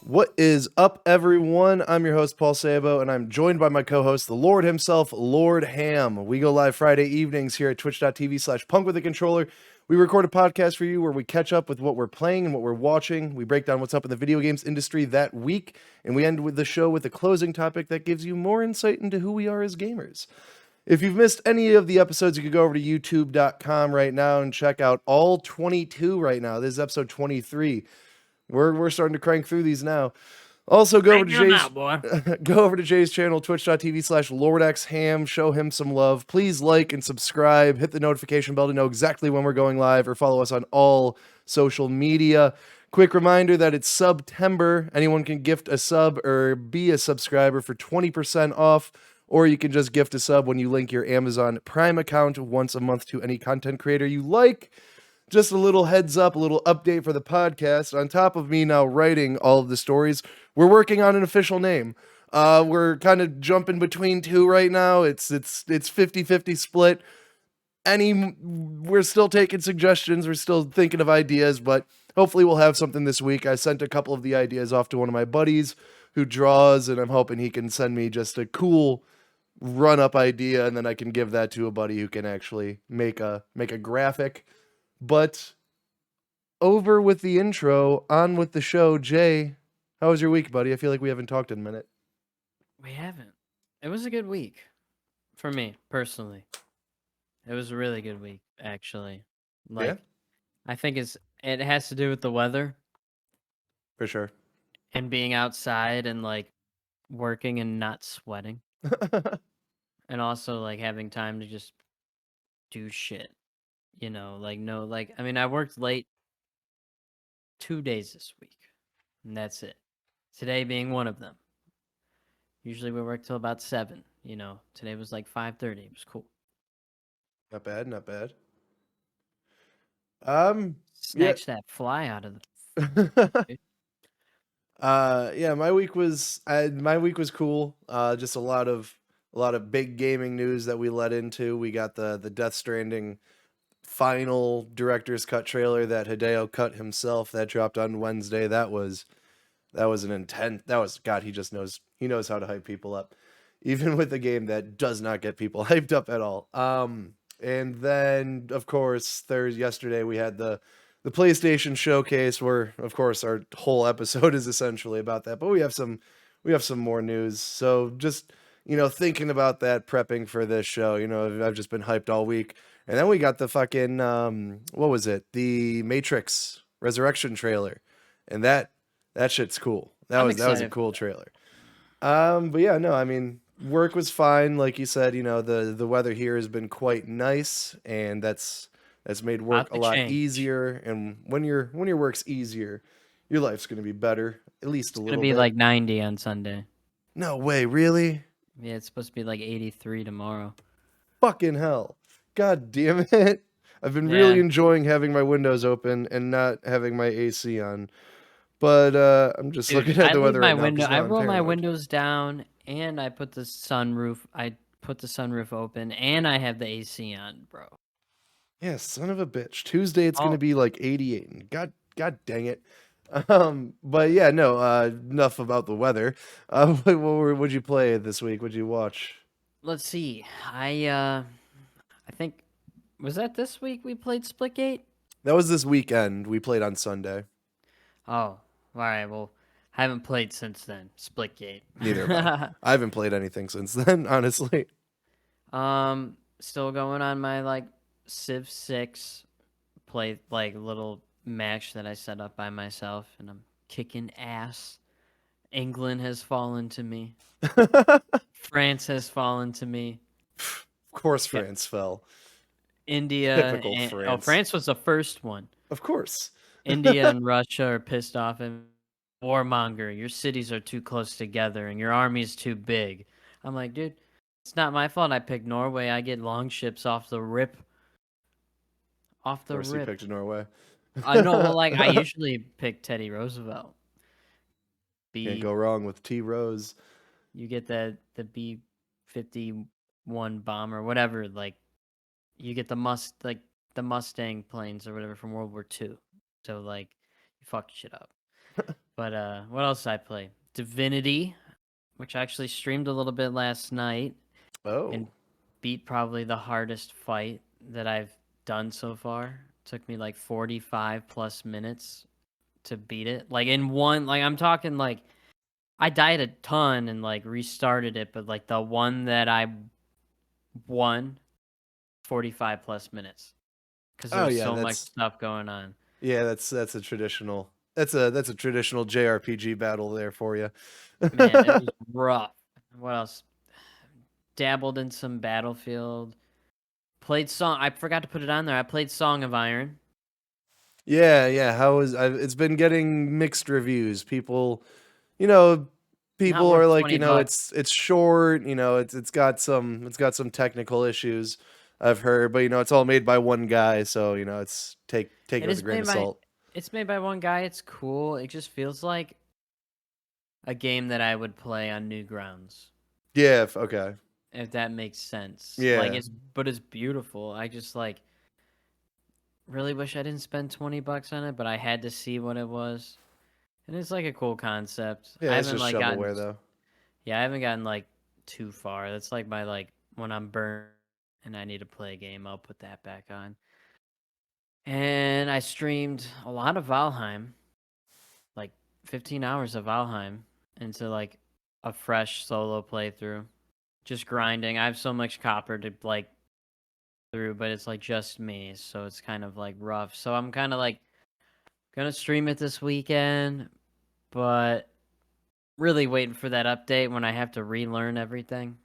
What is up, everyone? I'm your host, Paul Sabo, and I'm joined by my co-host, the Lord himself, LordxHam. We go live Friday evenings here at twitch.tv/punkwithacontroller. We record a podcast for you where we catch up with what we're playing and what we're watching. We break down what's up in the video games industry that week, and we end with the show with a closing topic that gives you more insight into who we are as gamers. If you've missed any of the episodes, you could go over to youtube.com right now and check out all 22 right now. This is episode 23. We're starting to crank through these now. Also, go over to Jay's go over to Jay's channel, twitch.tv/LordxHam. Show him some love. Please like and subscribe. Hit the notification bell to know exactly when we're going live, or follow us on all social media. Quick reminder that it's September. Anyone can gift a sub or be a subscriber for 20% off, or you can just gift a sub when you link your Amazon Prime account once a month to any content creator you like. Just a little heads up, a little update for the podcast. On top of me now writing all of the stories, we're working on an official name. We're kind of jumping between two right now. It's 50-50 split. We're still taking suggestions. We're still thinking of ideas, but hopefully we'll have something this week. I sent a couple of the ideas off to one of my buddies who draws, and I'm hoping he can send me just a cool run-up idea, and then I can give that to a buddy who can actually make a graphic. But over with the intro, on with the show. Jay, how was your week, buddy? I feel like we haven't talked in a minute. We haven't. It was a good week for me, personally. It was a really good week, actually. Yeah? I think it has to do with the weather For sure. and being outside and working and not sweating. And also having time to just do shit. I worked late 2 days this week, and that's it. Today being one of them. Usually we work till about 7, Today was 5:30. It was cool. Not bad, not bad. Snatch that fly out of the yeah, my week was cool. Just a lot of big gaming news that we led into. We got the Death Stranding final director's cut trailer that Hideo cut himself that dropped on Wednesday. That was an intense. God, he knows how to hype people up, even with a game that does not get people hyped up at all. And then of course yesterday we had the PlayStation showcase, where of course our whole episode is essentially about that, but we have some more news. So just thinking about that, prepping for this show, I've just been hyped all week. And then we got the fucking what was it? The Matrix Resurrection trailer. And that shit's cool. That was a cool trailer. But yeah, no, I mean, work was fine. Like you said, the weather here has been quite nice, and that's made work a lot easier. And when your work's easier, your life's going to be better, at least a little bit. It's going to be 90 on Sunday. No way, really? Yeah, it's supposed to be 83 tomorrow. Fucking hell. God damn it. I've been really enjoying having my windows open and not having my AC on. But I'm just looking at the weather right now. I roll my windows down, and I put the sunroof open, and I have the AC on, bro. Yeah, son of a bitch. Tuesday it's going to be 88. And God dang it. But yeah, no, enough about the weather. What'd you play this week? What'd you watch? Let's see. I think, was that this week we played Splitgate? That was this weekend. We played on Sunday. Oh, all right. Well, I haven't played since then. Splitgate. Neither have I haven't played anything since then, honestly. Still going on my Civ 6 play little match that I set up by myself, and I'm kicking ass. England has fallen to me. France has fallen to me. Of course France fell. India. Typical France. Oh, France was the first one. Of course. India and Russia are pissed off and warmonger. Your cities are too close together and your army is too big. I'm like, dude, it's not my fault I picked Norway. I get long ships off the rip. Of course you picked Norway. I know, well, I usually pick Teddy Roosevelt. Can't go wrong with T. Rose. You get the B-51 bomber, whatever. You get the Mustang planes or whatever from World War II. So you fuck shit up. But what else did I play? Divinity, which I actually streamed a little bit last night Oh. and beat probably the hardest fight that I've done so far. Took me like 45 plus minutes to beat it. Like in one, like I'm talking like I died a ton and like restarted it, but like the one that I won, 45 plus minutes because there Oh was yeah, so much stuff going on. that's a traditional that's a traditional JRPG battle there for you. Man, it was rough. What else? Dabbled in some Battlefield. Played song. I forgot to put it on there. I played Song of Iron. Yeah. It's been getting mixed reviews. People, you know, Not people are worth like, 20 bucks. it's short, it's got some technical issues I've heard, but it's all made by one guy, so it's take it It with a is grain made of by salt. it's made by one guy. It's cool. It just feels like a game that I would play on new grounds, Yeah, okay. if that makes sense. Like Yeah. it's beautiful. I just like really wish I didn't spend 20 bucks on it, but I had to see what it was. And it's like a cool concept. I Yeah, it's haven't just like gotten shovelware though. yeah, I haven't gotten like too far. That's like my like when I'm burnt and I need to play a game, I'll put that back on. And I streamed a lot of Valheim, like 15 hours of Valheim into like a fresh solo playthrough. Just grinding. I have so much copper to like through, but it's like just me, so it's kind of like rough. So I'm kind of like gonna stream it this weekend, but really waiting for that update when I have to relearn everything.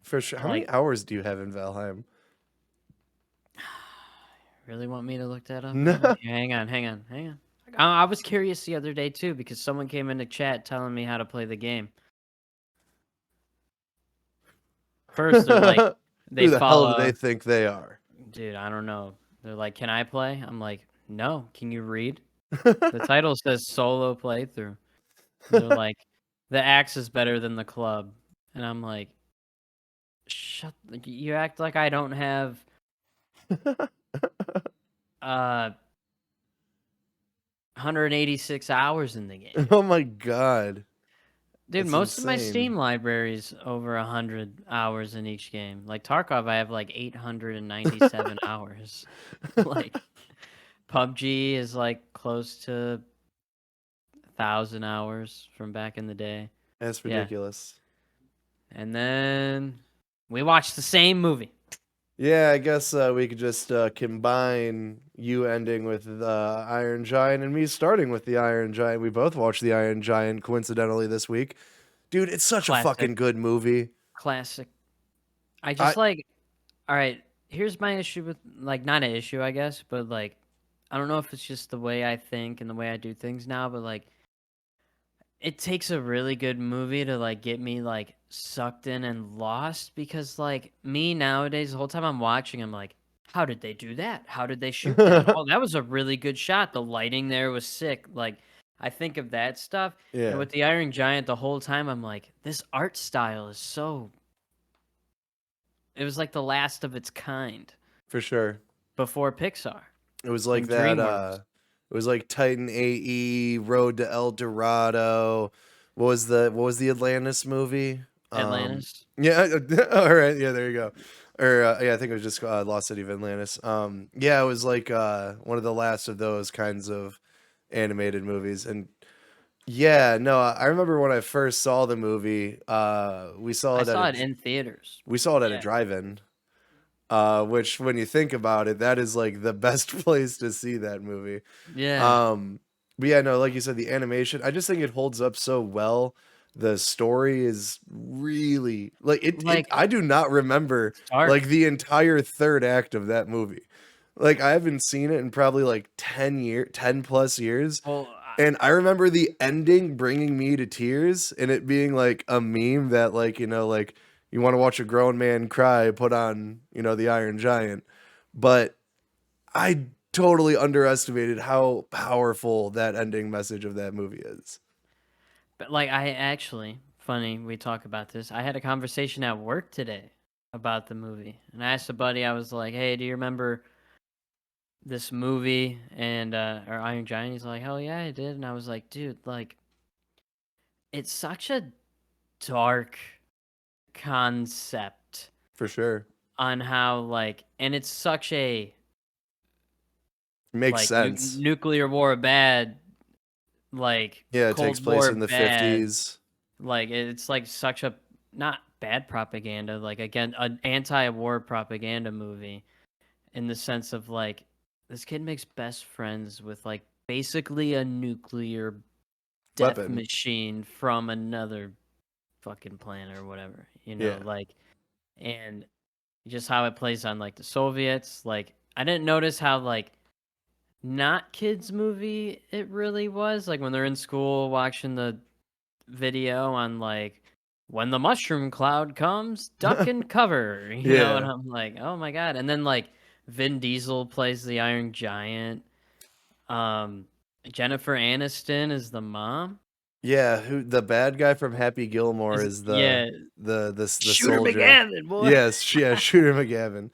For sure. How many Like, hours do you have in Valheim? really want me to look that up? No. Hang on, hang on, hang on. I was curious the other day too because someone came into chat telling me how to play the game. First, they're like, they Who the hell do follow, they think they are? dude. I don't know. They're like, "Can I play?" I'm like, "No." Can you read? The title says solo playthrough. And they're like, "The axe is better than the club," and I'm like, "Shut! You act like I don't have uh 186 hours in the game." Oh my god. Dude, That's most of my insane. Steam library's over 100 hours in each game. Like Tarkov, I have like 897 hours. Like PUBG is like close to 1,000 hours from back in the day. That's Yeah. ridiculous. And then we watched the same movie. Yeah, I guess we could just combine you ending with the Iron Giant and me starting with the Iron Giant. We both watched the Iron Giant coincidentally this week. Dude, it's such a Classic. fucking good movie. Classic. I I just like, all right, here's my issue with, like, not an issue, I guess, but like, I don't know if it's just the way I think and the way I do things now, but like, it takes a really good movie to like get me like sucked in and lost because like me nowadays the whole time I'm watching I'm like how did they do that? How did they shoot that? Oh, that was a really good shot. The lighting there was sick. Like I think of that stuff and Yeah, with the Iron Giant the whole time I'm like this art style is so it was like the last of its kind for sure. before Pixar It was like and that DreamWorks, it was like Titan AE, Road to El Dorado. What was the Atlantis movie? Um Atlantis. yeah, all right. Yeah, there you go. Or yeah, I think it was just Lost City of Atlantis. Yeah, it was like one of the last of those kinds of animated movies. And yeah, no, I remember when I first saw the movie, I saw it in theaters. we saw it at a Yeah. drive-in. Which when you think about it, that is like the best place to see that movie. Yeah. Um, but yeah, no, like you said, the animation, I just think it holds up so well. The story is really like it Like I do not remember it's dark. like the entire third act of that movie. Like I haven't seen it in probably like 10 plus years. Well, And I remember the ending bringing me to tears and it being like a meme that like, like you want to watch a grown man cry, put on, the Iron Giant. But I totally underestimated how powerful that ending message of that movie is. but like I actually, funny we talk about this. I had a conversation at work today about the movie, and I asked a buddy. I was like, "Hey, do you remember this movie and or Iron Giant. He's like, hell yeah, I did. And I was like, dude, like, it's such a dark concept For sure. on how like, and it's such a Makes like sense. nuclear war bad, like Yeah, it takes Cold place War in the bad. 50s. Like it's like such a not bad propaganda, like again, an anti-war propaganda movie in the sense of like this kid makes best friends with like basically a nuclear death Weapon. machine from another fucking planet or whatever, Yeah. like and just how it plays on like the Soviets. Like I didn't notice how like not kids movie it really was. Like when they're in school watching the video on like when the mushroom cloud comes, duck and cover, and Yeah. I'm like, oh my god. And then like Vin Diesel plays the Iron Giant. Um, Jennifer Aniston is the mom. Yeah, who the bad guy from Happy Gilmore Is is yeah, the Shooter soldier. McGavin, boy. Yes, yeah, Shooter McGavin.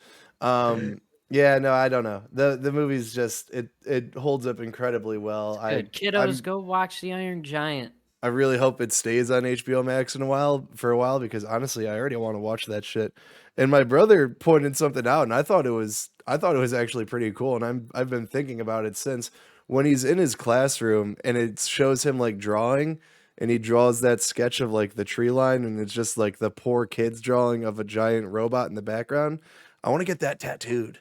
Yeah, no, I don't know. The movie's just it holds up incredibly well. Good kiddos, go watch the Iron Giant. I really hope it stays on HBO Max for a while because honestly, I already want to watch that shit. And my brother pointed something out, and I thought it was actually pretty cool. And I've been thinking about it since when he's in his classroom and it shows him like drawing, and he draws that sketch of like the tree line, and it's just like the poor kid's drawing of a giant robot in the background. I want to get that tattooed.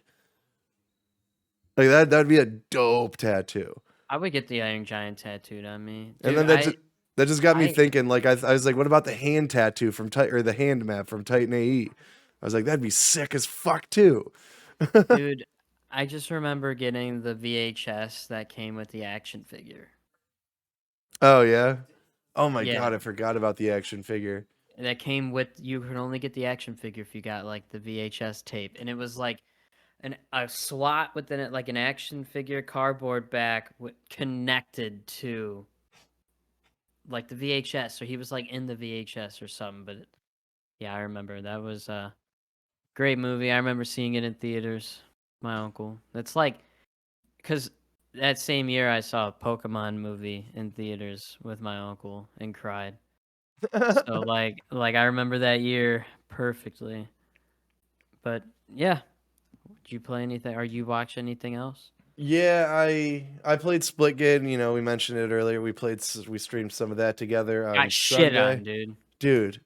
Like that'd be a dope tattoo. I would get the Iron Giant tattooed on me, And dude. then that just got me I, thinking. Like I was like, what about the hand tattoo from Titan or the hand map from Titan AE? I was like, that'd be sick as fuck too. dude, I just remember getting the VHS that came with the action figure. Oh yeah. Oh my Yeah, god, I forgot about the action figure. that came with you could only get the action figure if you got like the VHS tape, and it was like a slot within it, like an action figure cardboard back connected to like the VHS. So he was like in the VHS or something. But yeah, I remember that was a great movie. I remember seeing it in theaters. My uncle. That's like because that same year I saw a Pokemon movie in theaters with my uncle and cried. So like I remember that year perfectly. But yeah, did you play anything or you watch anything else? Yeah, I played Splitgate. You know, we mentioned it earlier. We streamed some of that together on Got shit on, Sunday. dude. Dude,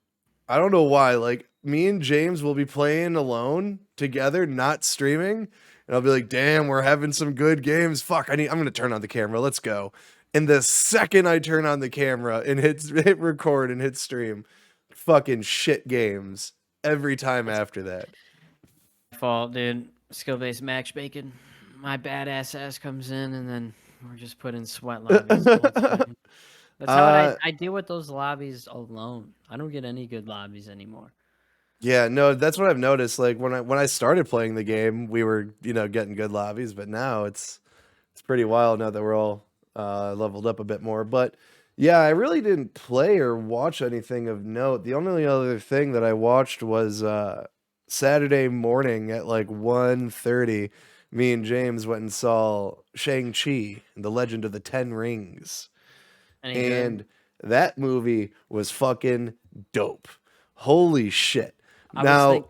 I don't know why. Like me and James will be playing alone together, not streaming, and I'll be like, "Damn, we're having some good games. Fuck, I'm gonna turn on the camera. Let's go." And the second I turn on the camera and hit record and hit stream, fucking shit games every time It's after that. my fault, dude. Skill based match bacon. My badass ass comes in and then we're just put in sweat lobbies. That's fine. That's how uh, I deal with those lobbies alone. I don't get any good lobbies anymore. yeah, no, that's what I've noticed. Like when I started playing the game, we were getting good lobbies, but now it's pretty wild now that we're all leveled up a bit more. But yeah, I really didn't play or watch anything of note. The only other thing that I watched was Saturday morning at like 1:30. Me and James went and saw Shang-Chi and the Legend of the Ten Rings. Any good? And that movie was fucking dope. Holy shit. I was Now, think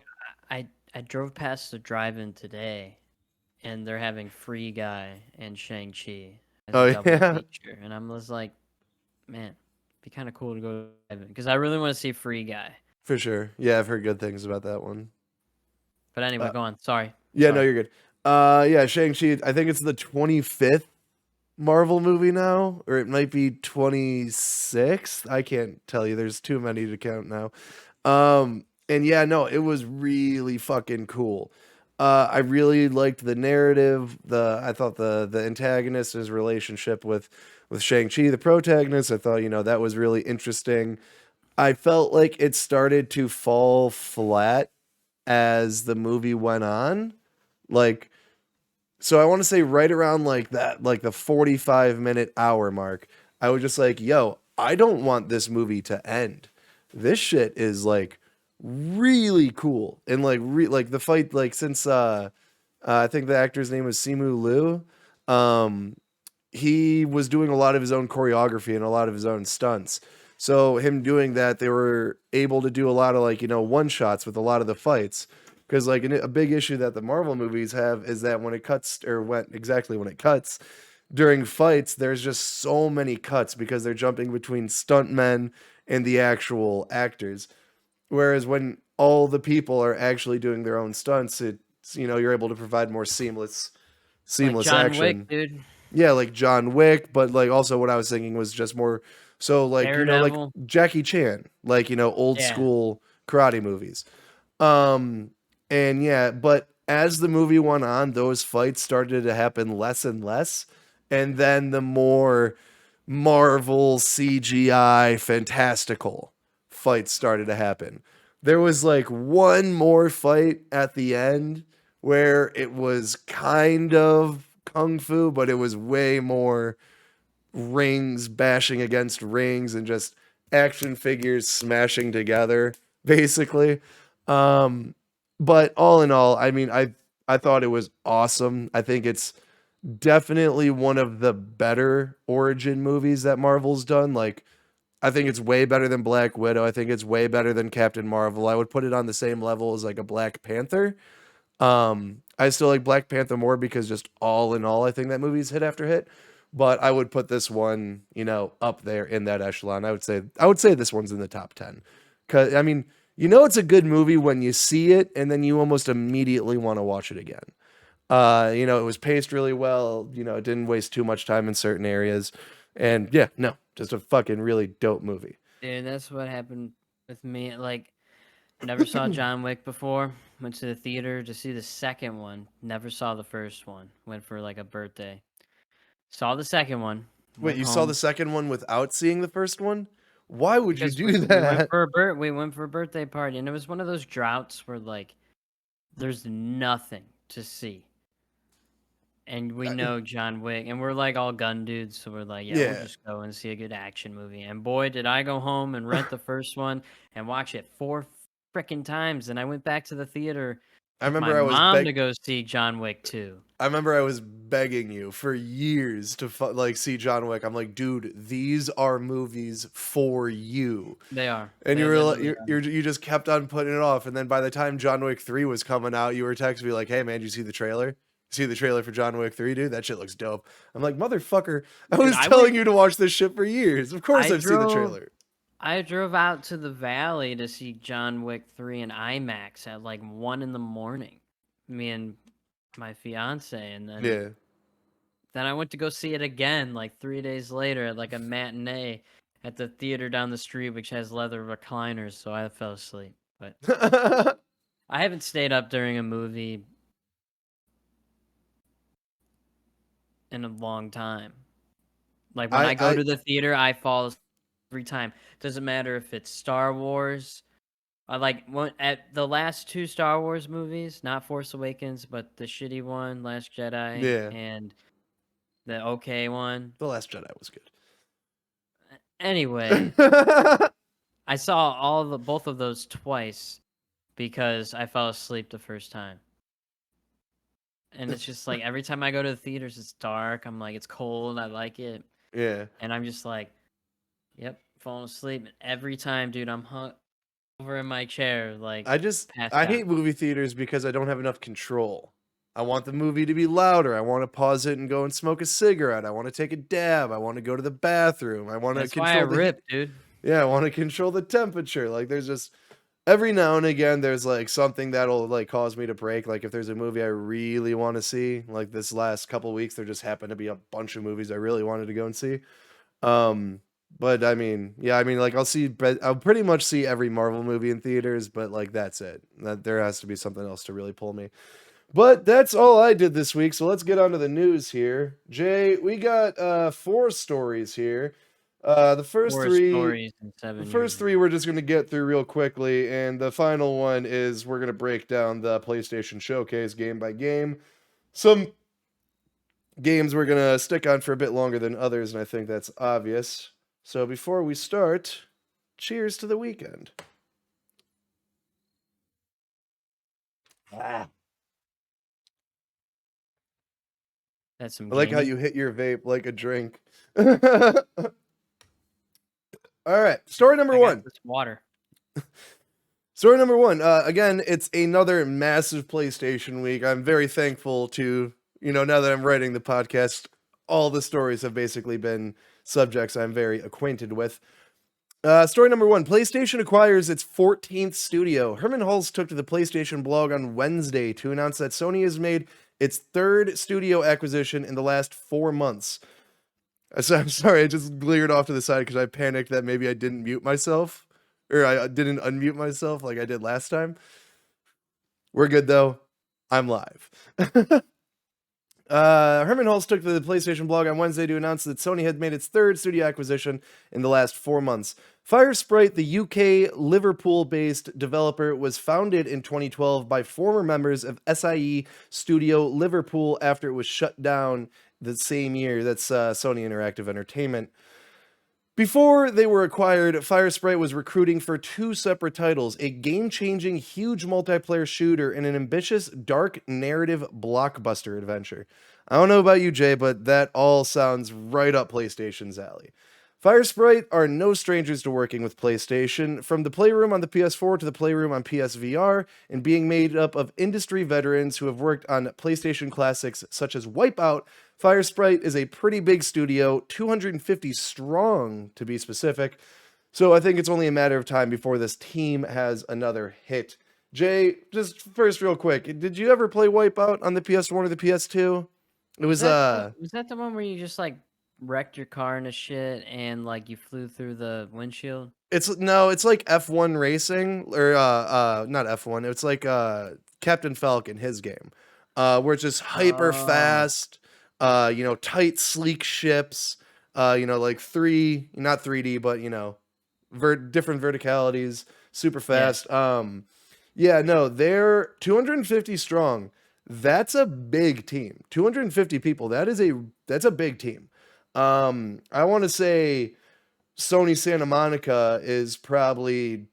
I drove past the drive-in today and they're having Free Guy and Shang-Chi as a oh double yeah, feature. And I'm just like, man, it'd be kind of cool to go drive-in because I really want to see Free Guy. for sure. Yeah, I've heard good things about that one. But anyway, Uh, go on. Sorry. yeah, no, Sorry. you're good. Yeah, Shang-Chi, I think it's the 25th Marvel movie now, or it might be 26th. I can't tell you. There's too many to count now. And yeah, no, it was really fucking cool. I really liked the narrative. I thought the antagonist, his relationship with Shang-Chi, the protagonist, I thought, that was really interesting. I felt like it started to fall flat as the movie went on. Like, so I want to say right around like that, like the 45-minute hour mark, I was just like, yo, I don't want this movie to end. This shit is like really cool. And like like the fight, like since I think the actor's name was Simu Liu. Um, he was doing a lot of his own choreography and a lot of his own stunts. So him doing that, they were able to do a lot of like, one shots with a lot of the fights. Because like a big issue that the Marvel movies have is that when it cuts, or when it cuts during fights, there's just so many cuts because they're jumping between stuntmen and the actual actors. Whereas when all the people are actually doing their own stunts, it's you're able to provide more Like seamless John Wick, action. dude. Yeah, like John Wick, but like also what I was thinking was just more so like, like Daredevil. Jackie Chan, like, old Yeah. school karate movies. Um and yeah, but as the movie went on, those fights started to happen less and less. And then the more Marvel CGI fantastical fights started to happen. There was like one more fight at the end where it was kind of kung fu, but it was way more rings bashing against rings and just action figures smashing together, basically. Um, but all in all, I mean, I thought it was awesome. I think it's definitely one of the better origin movies that Marvel's done. Like, I think it's way better than Black Widow. I think it's way better than Captain Marvel. I would put it on the same level as like a Black Panther. I still like Black Panther more because just all in all, I think that movie's hit after hit. But I would put this one, up there in that echelon. I would say this one's in the top 10. Cause I mean, it's a good movie when you see it and then you almost immediately want to watch it again. It was paced really well, it didn't waste too much time in certain areas. And yeah, no, just a fucking really dope movie. Dude, that's what happened with me. Like, never saw John Wick before. Went to the theater to see the second one. Never saw the first one. Went for like a birthday. Saw the second one. Wait, Went you saw the home second one without seeing the first one? Why would you because do we went that? for we went for a birthday party, and it was one of those droughts where like there's nothing to see. And we know John Wick, and we're like all gun dudes, so we're like, yeah, we'll Yeah. just go and see a good action movie. And boy, did I go home and rent the first one and watch it 4 frickin' times. And I went back to the theater I with my remember I was mom to beg go see John Wick 2. I remember I was begging you for years to like see John Wick. I'm like, dude, these are movies for you. They are. And you They were like, literally are. you just kept on putting it off. And then by the time John Wick 3 was coming out, you were texting me like, hey man, did you see the trailer? See the trailer for John Wick 3, dude? That shit looks dope. I'm like, motherfucker, I Dude, was telling you to watch this shit for years. Of course I I've seen the drove trailer. I drove out to the valley to see John Wick 3 in IMAX at like 1 in the morning. Me and my fiance, and Yeah. then I went to go see it again like 3 days later at like a matinee at the theater down the street, which has leather recliners, so I fell asleep. But I haven't stayed up during a movie in a long time. Like when I I go I to the theater, I fall asleep every time. Doesn't matter if it's Star Wars. I like at the last 2 Star Wars movies, not Force Awakens, but the shitty one, Last Jedi, yeah. and the okay one. The Last Jedi was Anyway, good. I saw both of those twice because I fell asleep the first time. And it's just like every time I go to the theaters, it's dark. I'm like, it's cold. I like it. Yeah. And I'm just like, yep, falling asleep. And every time, dude, I'm hung over in my chair, like I passed out. hate movie theaters because I don't have enough control. I want the movie to be louder. I want to pause it and go and smoke a cigarette. I want to take a dab. I want to go to the bathroom. I want to That's why I control the heat. rip, dude. Yeah, I want to control the temperature. Like there's just every now and again there's like something that'll like cause me to break. Like if there's a movie I really want to see, like this last couple weeks there just happened to be a bunch of movies I really wanted to go and see. Um, but I mean, yeah, I mean, like I'll pretty much see every Marvel movie in theaters, but like that's it. That there has to be something else to really pull me. But that's all I did this week. So let's get on to the news here. Jay, we got 4 stories here. The first 4 three stories in the 7 first years. three we're just gonna get through real quickly, and the final one is we're gonna break down the PlayStation Showcase game by game. Some games we're going to stick on for a bit longer than others, and I think that's obvious. So before we start, cheers to the weekend. Ah. That's some I like how gaming. you hit your vape like a drink. All right, story number I got one. this water. Story number one. Again, it's another massive PlayStation week. I'm very thankful to, now that I'm writing the podcast, all the stories have basically been subjects I'm very acquainted with. Story number one. PlayStation acquires its 14th studio. Herman Hulse took to the PlayStation blog on Wednesday to announce that Sony has made its third studio acquisition in the last 4 months. I'm sorry, I just glared off to the side because I panicked that maybe I didn't mute myself. Or I didn't unmute myself like I did last time. We're good though. I'm live. Herman Hulse took to the PlayStation blog on Wednesday to announce that Sony had made its third studio acquisition in the last 4 months. Firesprite, the UK Liverpool-based developer, was founded in 2012 by former members of SIE Studio Liverpool after it was shut down the same year. That's Sony Interactive Entertainment. Before they were acquired, Firesprite was recruiting for 2 separate titles, a game-changing, huge multiplayer shooter and an ambitious, dark narrative blockbuster adventure. I don't know about you, Jay, but that all sounds right up PlayStation's alley. Firesprite are no strangers to working with PlayStation, from the Playroom on the PS4 to the Playroom on PSVR, and being made up of industry veterans who have worked on PlayStation classics such as Wipeout. Firesprite is a pretty big studio, 250 strong to be specific, so I think it's only a matter of time before this team has another hit. Jay, just first real quick, did you ever play Wipeout on the PS1 or the PS2? It was Was that the one where you just like wrecked your car into shit and like you flew through the windshield? it's like F1 racing or not F1. It's like Captain Falcon, his game. Where it's just hyper Oh, fast, tight sleek ships, like not 3D, but different verticalities, super yeah. fast. Yeah, no, they're 250 strong. That's a big team. 250 people. That's a big team. I want to say Sony Santa Monica is probably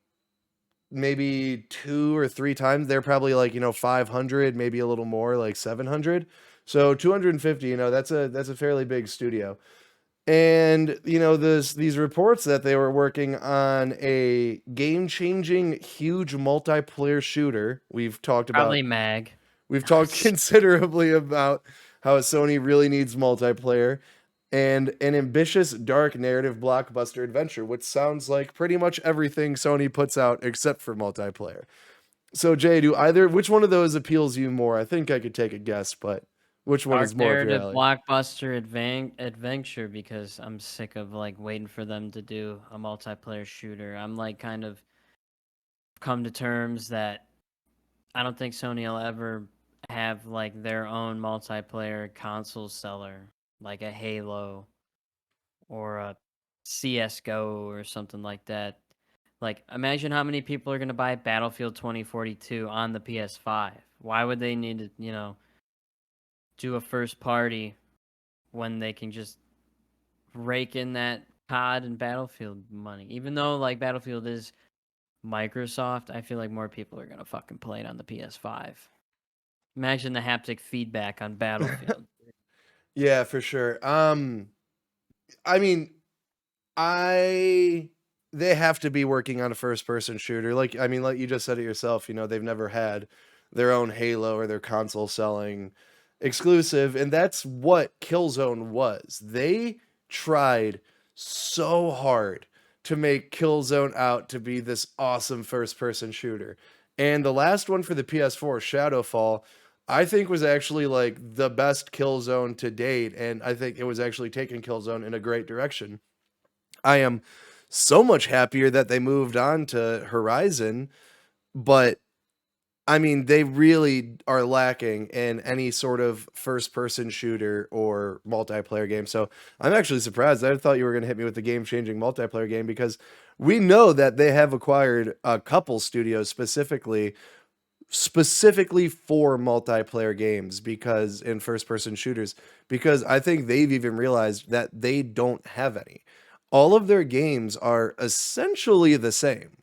maybe 2 or 3 times. They're probably like 500, maybe a little more, like 700. So 250, that's a fairly big studio. And these reports that they were working on a game-changing, huge multiplayer shooter. Probably Mag. We've talked considerably about how Sony really needs multiplayer and an ambitious, dark narrative blockbuster adventure, which sounds like pretty much everything Sony puts out except for multiplayer. So, Jay, which one of those appeals you more? I think I could take a guess, but which one is Dark more up your narrative alley? blockbuster adventure because I'm sick of like waiting for them to do a multiplayer shooter. I'm like kind of come to terms that I don't think Sony will ever have like their own multiplayer console seller, like a Halo or a CS:GO or something like that. Like, imagine how many people are going to buy Battlefield 2042 on the PS5. Why would they need to, do a first party when they can just rake in that COD and Battlefield money? Even though, like, Battlefield is Microsoft, I feel like more people are going to fucking play it on the PS5. Imagine the haptic feedback on Battlefield. Yeah, for sure. I mean, I they have to be working on a first person shooter. Like you just said it yourself, they've never had their own Halo or their console selling exclusive, and that's what Killzone was. They tried so hard to make Killzone out to be this awesome first person shooter. And the last one for the PS4, Shadowfall, I think was actually like the best Killzone to date, and I think it was actually taking Killzone in a great direction. I am so much happier that they moved on to Horizon, but I mean, they really are lacking in any sort of first person shooter or multiplayer game. So I'm actually surprised. I thought you were going to hit me with the game changing multiplayer game because we know that they have acquired a couple studios specifically for multiplayer games because in first person shooters, because I think they've even realized that they don't have any. All of their games are essentially the same.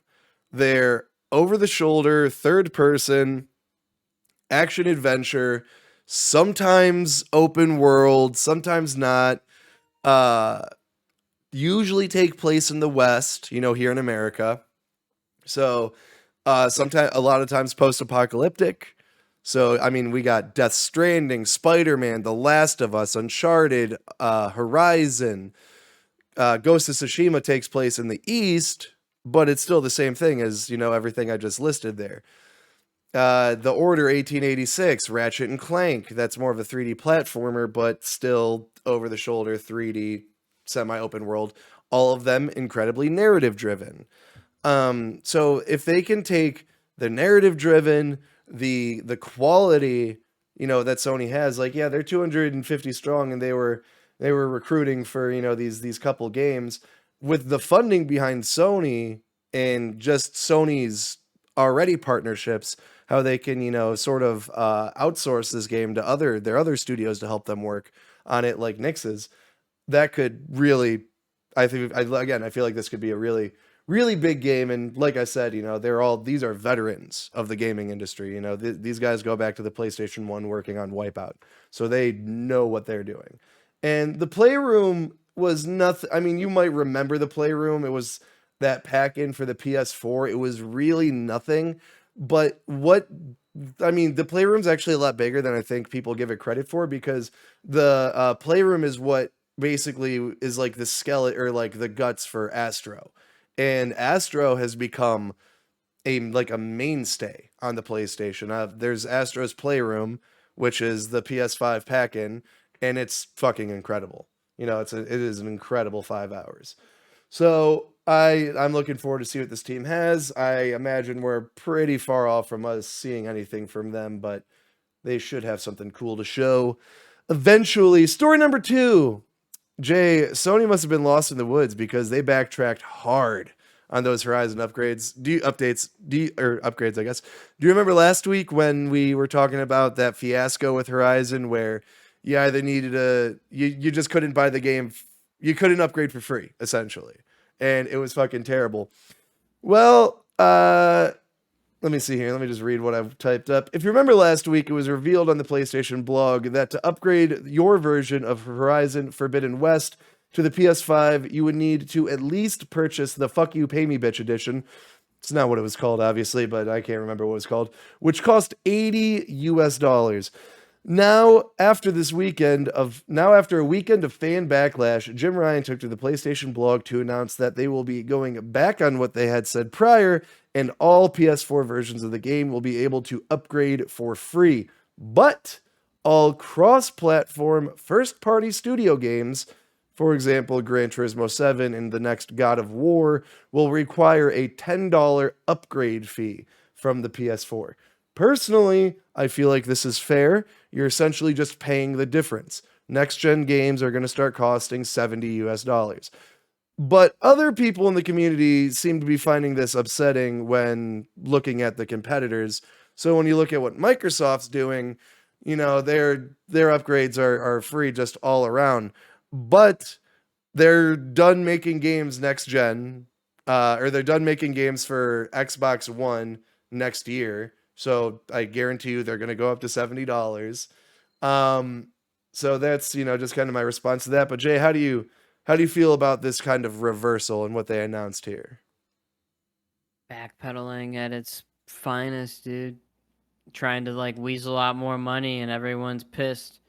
They're over the shoulder, third person, action adventure, sometimes open world, sometimes not. Uh, Usually take place in the West, here in America. So, sometimes a lot of times post-apocalyptic. So, I mean, we got Death Stranding, Spider-Man, The Last of Us, Uncharted, Horizon. Ghost of Tsushima takes place in the East, but it's still the same thing as, everything I just listed there. The Order 1886, Ratchet and Clank. That's more of a 3D platformer, but still over the shoulder 3D semi open world. All of them incredibly narrative driven. So if they can take the narrative driven, the quality, that Sony has, like, yeah, they're 250 strong, and they were recruiting for these couple games with the funding behind Sony and just Sony's already partnerships, how they can sort of outsource this game to their other studios to help them work on it, like Nix's. That could really, I feel like this could be a really really big game. And like I said, these are veterans of the gaming industry. These guys go back to the PlayStation 1 working on Wipeout, so they know what they're doing. And the Playroom was nothing. I mean, you might remember the Playroom. It was that pack in for the PS4. It was really nothing. But the Playroom's actually a lot bigger than I think people give it credit for, because the Playroom is what basically is like the skeleton, or like the guts for Astro. And Astro has become a mainstay on the PlayStation. There's Astro's Playroom, which is the PS5 pack-in, and it's fucking incredible. It is an incredible 5 hours. So I'm looking forward to see what this team has. I imagine we're pretty far off from us seeing anything from them, but they should have something cool to show eventually. Story number 2. Jay, Sony must have been lost in the woods, because they backtracked hard on those Horizon upgrades. Upgrades, I guess. Do you remember last week when we were talking about that fiasco with Horizon, where you either needed you just couldn't buy the game, you couldn't upgrade for free, essentially, and it was fucking terrible. Well, let me see here. Let me just read what I've typed up. If you remember last week, it was revealed on the PlayStation blog that to upgrade your version of Horizon Forbidden West to the PS5, you would need to at least purchase the Fuck You Pay Me Bitch edition. It's not what it was called, obviously, but I can't remember what it was called, which cost $80 US. Now, after a weekend of fan backlash, Jim Ryan took to the PlayStation blog to announce that they will be going back on what they had said prior, and all PS4 versions of the game will be able to upgrade for free. But all cross-platform first-party studio games, for example, Gran Turismo 7 and the next God of War, will require a $10 upgrade fee from the PS4. Personally, I feel like this is fair. You're essentially just paying the difference. Next-gen games are going to start costing $70 US. But other people in the community seem to be finding this upsetting when looking at the competitors. So when you look at what Microsoft's doing, their upgrades are free just all around. But they're done making games next gen, or they're done making games for Xbox One next year. So I guarantee you they're going to go up to $70. So that's, just kind of my response to that. But Jay, how do you feel about this kind of reversal and what they announced here? Backpedaling at its finest, dude. Trying to weasel out more money, and everyone's pissed.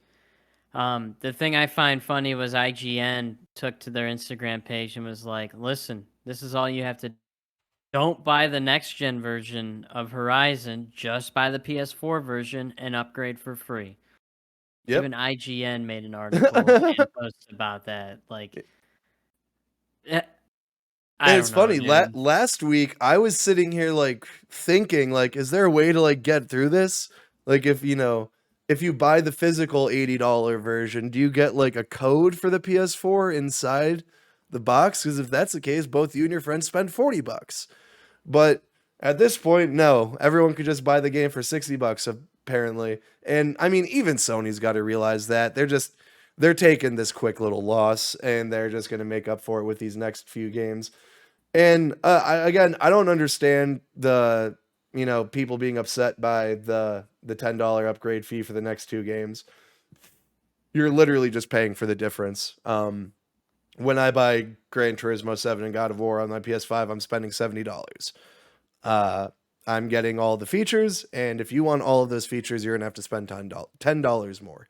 The thing I find funny was IGN took to their Instagram page and was like, listen, this is all you have to do. Don't buy the next gen version of Horizon, just buy the PS4 version and upgrade for free. Yep. Even IGN made an article and post about that. And it's funny, last week I was sitting here thinking, is there a way to get through this? If you buy the physical $80 version, do you get a code for the PS4 inside the box? Because if that's the case, both you and your friends spend $40. But at this point, no, everyone could just buy the game for $60 apparently. And I mean, even Sony's got to realize that they're taking this quick little loss, and they're just going to make up for it with these next few games. And I don't understand the people being upset by the $10 upgrade fee for the next 2 games. You're literally just paying for the difference. When I buy Gran Turismo 7 and God of War on my PS5, I'm spending $70. I'm getting all the features, and if you want all of those features, you're gonna have to spend $10 more.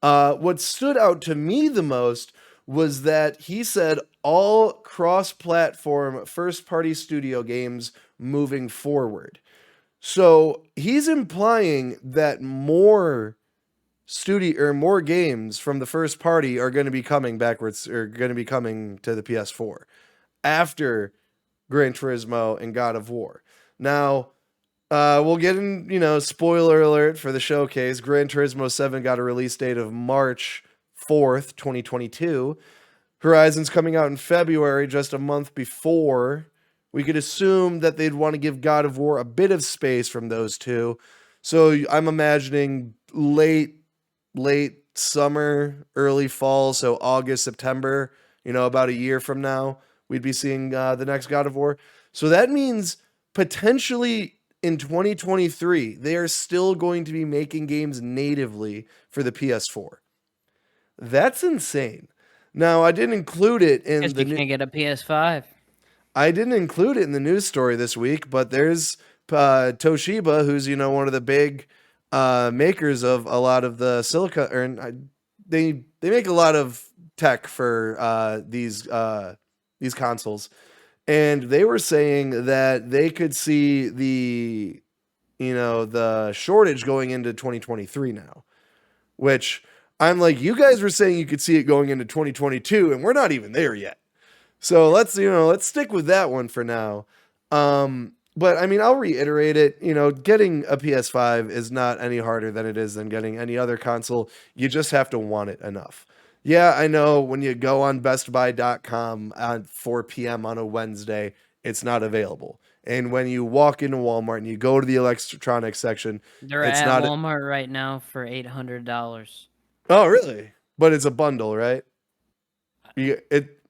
What stood out to me the most was that he said all cross-platform first-party studio games moving forward. So he's implying that more games from the first party are going to be coming backwards, or going to be coming to the PS4 after Gran Turismo and God of War. Now, we'll get in, spoiler alert for the showcase. Gran Turismo 7 got a release date of March 4th, 2022. Horizon's coming out in February, just a month before. We could assume that they'd want to give God of War a bit of space from those two. So I'm imagining late summer, early fall, so August, September, about a year from now, we'd be seeing the next God of War. So that means potentially in 2023, they are still going to be making games natively for the PS4. That's insane. Now, I didn't include it in Guess you can't get a PS5. I didn't include it in the news story this week, but there's Toshiba, who's one of the big makers of a lot of the silicon, they make a lot of tech for these consoles, and they were saying that they could see the shortage going into 2023 now, which I'm like, you guys were saying you could see it going into 2022, and we're not even there yet. So let's stick with that one for now. But I mean, I'll reiterate it. Getting a PS5 is not any harder than it is than getting any other console. You just have to want it enough. Yeah, I know when you go on bestbuy.com at 4 p.m. on a Wednesday, it's not available. And when you walk into Walmart and you go to the electronics section, They're it's at not Walmart right now for $800. Oh, really? But it's a bundle, right? It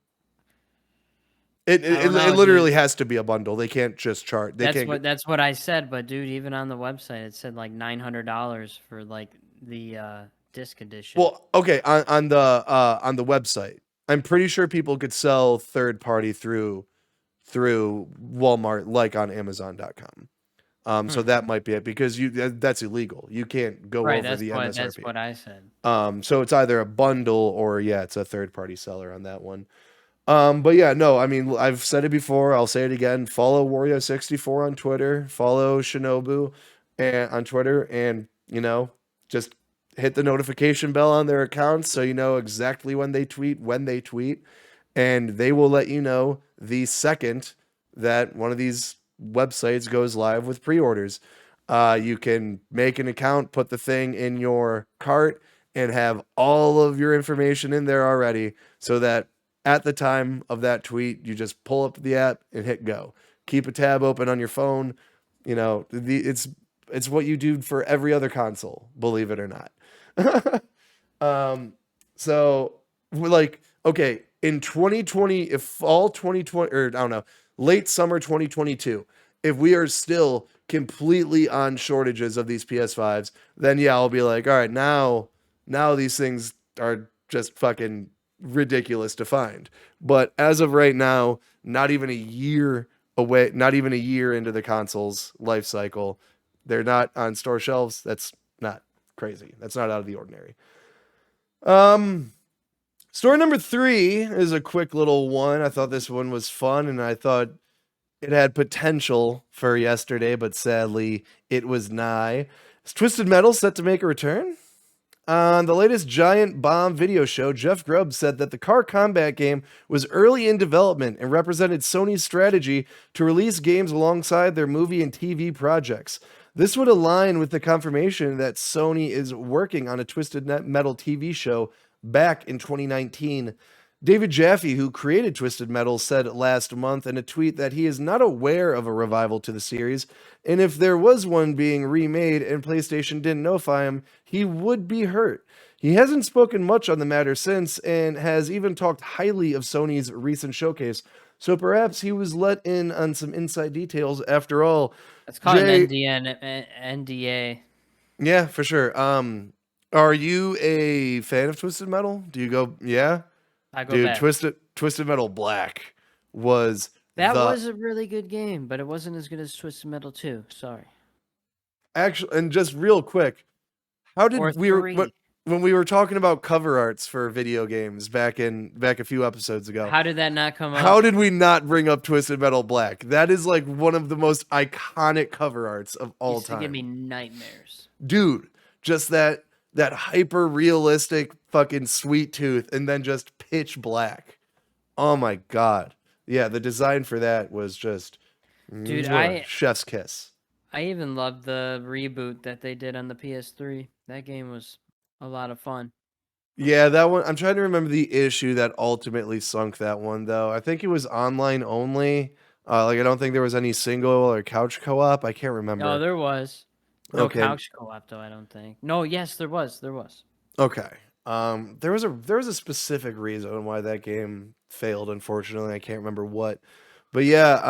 literally has to be a bundle. They can't just chart. That's what I said, but dude, even on the website it said like $900 for like the disc edition. Well, okay, on the website, I'm pretty sure people could sell third party through Walmart, like on Amazon.com. So that might be it, because that's illegal. You can't go over the MSRP. That's what I said. So it's either a bundle or it's a third party seller on that one. But yeah, no, I mean, I've said it before, I'll say it again. Follow Wario64 on Twitter, follow Shinobu on Twitter, and just hit the notification bell on their accounts so you know exactly when they tweet, and they will let you know the second that one of these websites goes live with pre-orders. You can make an account, put the thing in your cart, and have all of your information in there already, so that at the time of that tweet, you just pull up the app and hit go. Keep a tab open on your phone. It's what you do for every other console, believe it or not. So we're like, okay, in 2020, if fall 2020, or I don't know, late summer 2022, if we are still completely on shortages of these PS5s, then yeah, I'll be like, all right, now these things are just fucking ridiculous to find. But as of right now, not even a year away, not even a year into the console's life cycle, they're not on store shelves. That's not crazy. That's not out of the ordinary. Story number 3 is a quick little one. I thought this one was fun, and I thought it had potential for yesterday, but sadly it was nigh. Is Twisted Metal set to make a return? On the latest Giant Bomb video show, Jeff Grubb said that the car combat game was early in development and represented Sony's strategy to release games alongside their movie and TV projects. This would align with the confirmation that Sony is working on a Twisted Metal TV show back in 2019. David Jaffe, who created Twisted Metal, said last month in a tweet that he is not aware of a revival to the series, and if there was one being remade and PlayStation didn't notify him, he would be hurt. He hasn't spoken much on the matter since, and has even talked highly of Sony's recent showcase. So perhaps he was let in on some inside details after all. It's called an Jay, NDA. yeah, for sure. Are you a fan of Twisted Metal? Do you go, yeah? I go Dude, back. Twisted Metal Black was That the was a really good game, but it wasn't as good as Twisted Metal 2. Sorry. actual. And just real quick, how Or did we were 3. when we were talking about cover arts for video games back a few episodes ago? How did that not come How up? did we not bring up Twisted Metal Black? That is like one of the most iconic cover arts of all Used to give me time. nightmares. Dude, just that hyper realistic fucking sweet tooth and then just pitch black. Oh my god. Yeah, the design for that was just Dude, chef's kiss. I even loved the reboot that they did on the PS3. That game was a lot of fun. Yeah, that one. I'm trying to remember the issue that ultimately sunk that one, though. I think it was online only. Like, I don't think there was any single or couch co-op. I can't Oh, remember. there was. No Okay, couch co-op though, I don't think. No, yes, there was. There was. okay. There was a specific reason why that game failed. Unfortunately, I can't remember what. But yeah,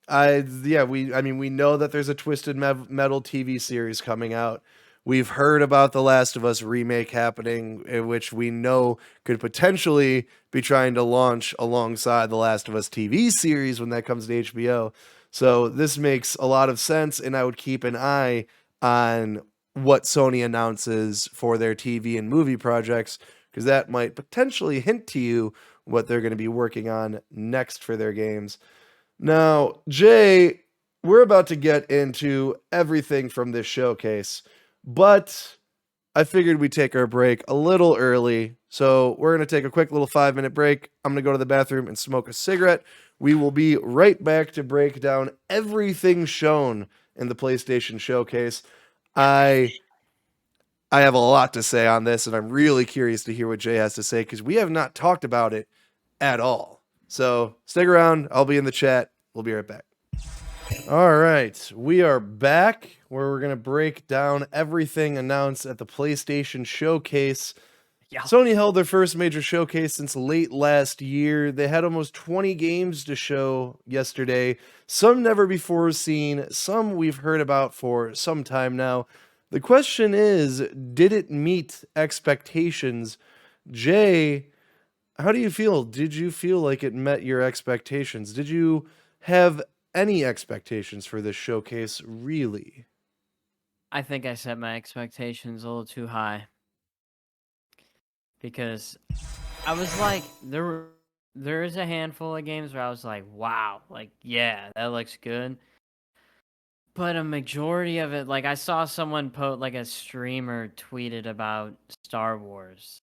I mean, we know that there's a Metal TV series coming out. We've heard about the Last of Us remake happening, which we know could potentially be trying to launch alongside the Last of Us TV series when that comes to HBO. So this makes a lot of sense, and I would keep an eye on what Sony announces for their TV and movie projects, because that might potentially hint to you what they're going to be working on next for their games. Now, Jay, we're about to get into everything from this showcase, but I figured we'd take our break a little early. So we're going to take a quick little 5-minute break. I'm going to go to the bathroom and smoke a cigarette. We will be right back to break down everything shown in the PlayStation showcase. I have a lot to say on this, and I'm really curious to hear what Jay has to say because we have not talked about it at all. So stick around. I'll be in the chat. We'll be right back. All right, we are back where we're going to break down everything announced at the PlayStation Showcase. Yeah. Sony held their first major showcase since late last year. They had almost 20 games to show yesterday, some never before seen, some we've heard about for some time now. The question is, did it meet expectations? Jay, how do you feel? Did you feel like it met your expectations? Did you have any expectations for this showcase, really? I think I set my expectations a little too high. Because I was like, there is a handful of games where I was like, wow, like, yeah, that looks good. But a majority of it, like, I saw someone like a streamer tweeted about Star Wars.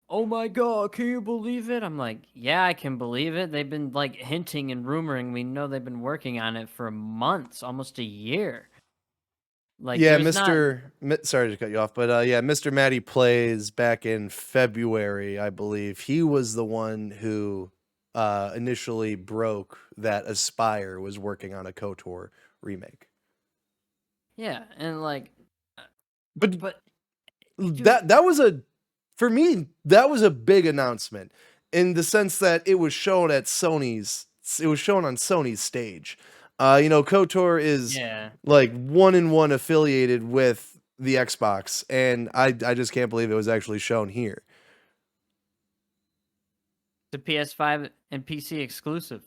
Oh my god, can you believe it? I'm like, yeah, I can believe it. They've been like hinting and rumoring. We know they've been working on it for months, almost a year. Like, Yeah, there's not. Sorry to cut you off, but yeah, Mr. Matty Plays back in February, I believe. He was the one who initially broke that Aspire was working on a KOTOR remake. Yeah, and like, But but that was for me, that was a big announcement in the sense that it was shown on Sony's stage. KOTOR is yeah, like 1-in-1 affiliated with the Xbox, and I just can't believe it was actually shown here. the PS5 and PC exclusive.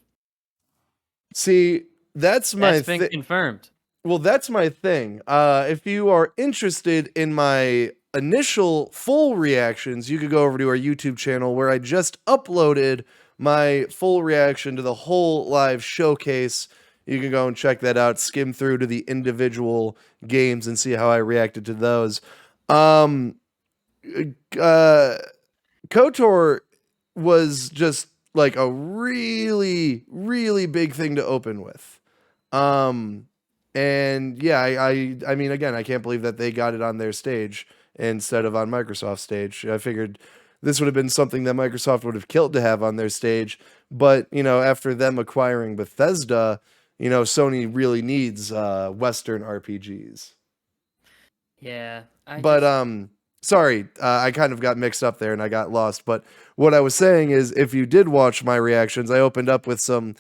See, that's my That's been confirmed. Well, that's my thing. If you are interested in my initial full reactions, you could go over to our YouTube channel where I just uploaded my full reaction to the whole live showcase. You can go and check that out, skim through to the individual games and see how I reacted to those. KOTOR was just like a really, really big thing to open with. And yeah, I mean, again, I can't believe that they got it on their stage instead of on Microsoft's stage. I figured this would have been something that Microsoft would have killed to have on their stage. But, after them acquiring Bethesda, Sony really needs Western RPGs. Yeah, But Sorry, I kind of got mixed up there and I got lost. But what I was saying is, if you did watch my reactions, I opened up with some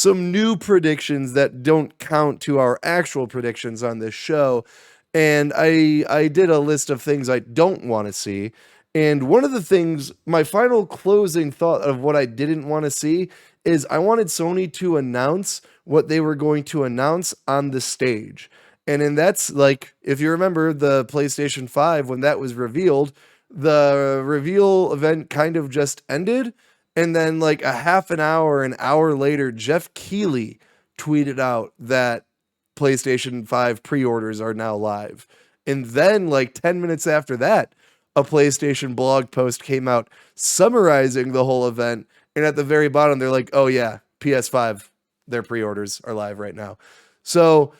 new predictions that don't count to our actual predictions on this show, and I did a list of things I don't want to see. And one of the things, my final closing thought of what I didn't want to see is I wanted Sony to announce what they were going to announce on the stage. And that's like, if you remember the PlayStation 5, when that was revealed, the reveal event kind of just ended. And then, like a half an hour later, Jeff Keighley tweeted out that PlayStation 5 pre orders are now live. And then, like 10 minutes after that, a PlayStation blog post came out summarizing the whole event. And at the very bottom, they're like, oh, yeah, PS5, their pre orders are live right now. So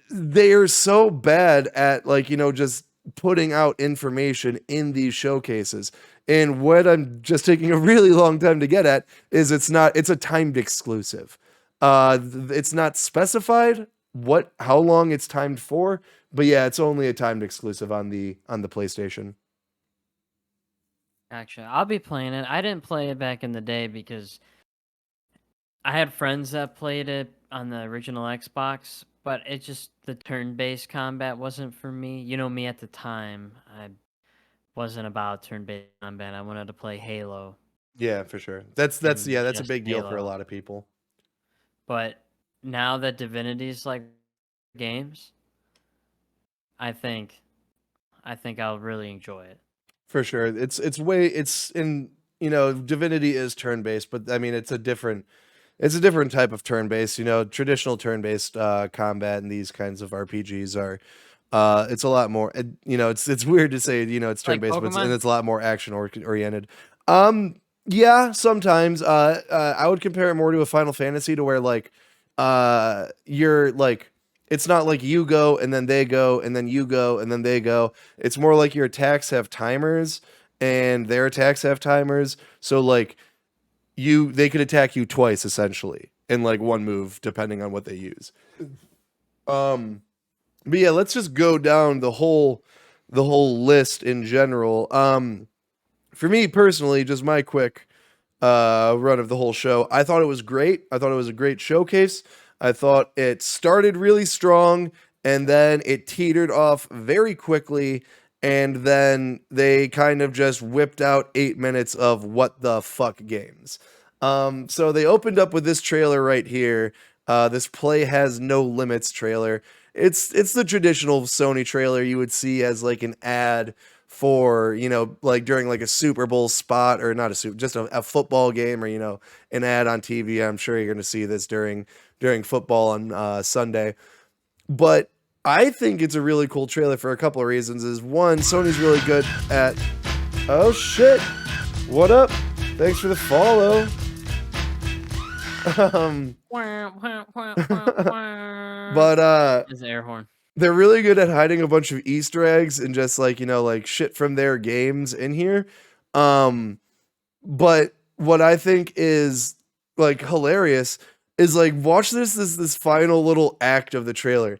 they are so bad at, like, just putting out information in these showcases. And what I'm just taking a really long time to get at is it's a timed exclusive. It's not specified how long it's timed for, but yeah, it's only a timed exclusive on the PlayStation. Actually, I'll be playing it. I didn't play it back in the day because I had friends that played it on the original Xbox, but it just the turn-based combat wasn't for me. You know me at the time. I wasn't about turn-based combat. I wanted to play Halo Yeah, for sure. That's and yeah, that's a just big deal for a Halo. lot of people. But now that Divinity's like games, I think I'll really enjoy it. For sure. It's in, Divinity is turn-based, but I mean it's a different type of turn-based. Traditional turn-based combat and these kinds of RPGs are it's a lot more it's weird to say, it's Like turn-based, but Pokemon? it's a lot more action oriented. Yeah, sometimes I would compare it more to a Final Fantasy, to where like you're like, it's not like you go and then they go and then you go and then they go. It's more like your attacks have timers and their attacks have timers. So like they could attack you twice essentially in like one move depending on what they use. Um but yeah, let's just go down the whole list in general. For me personally, just my quick run of the whole show, I thought it was great. I thought it was a great showcase. I thought it started really strong and then it teetered off very quickly. And then they kind of just whipped out 8 minutes of what the fuck games. So they opened up with this trailer right here. This Play Has No Limits trailer. It's the traditional Sony trailer you would see as like an ad for, like during like a Super Bowl spot, or not a super, just a football game, or an ad on TV. I'm sure you're going to see this during football on Sunday. But I think it's a really cool trailer for a couple of reasons. Is one, Sony's really good at, oh shit, what up? Thanks for the follow. But Is the air horn. they're really good at hiding a bunch of Easter eggs and just like, like shit from their games in here. But what I think is like hilarious is like, watch this final little act of the trailer.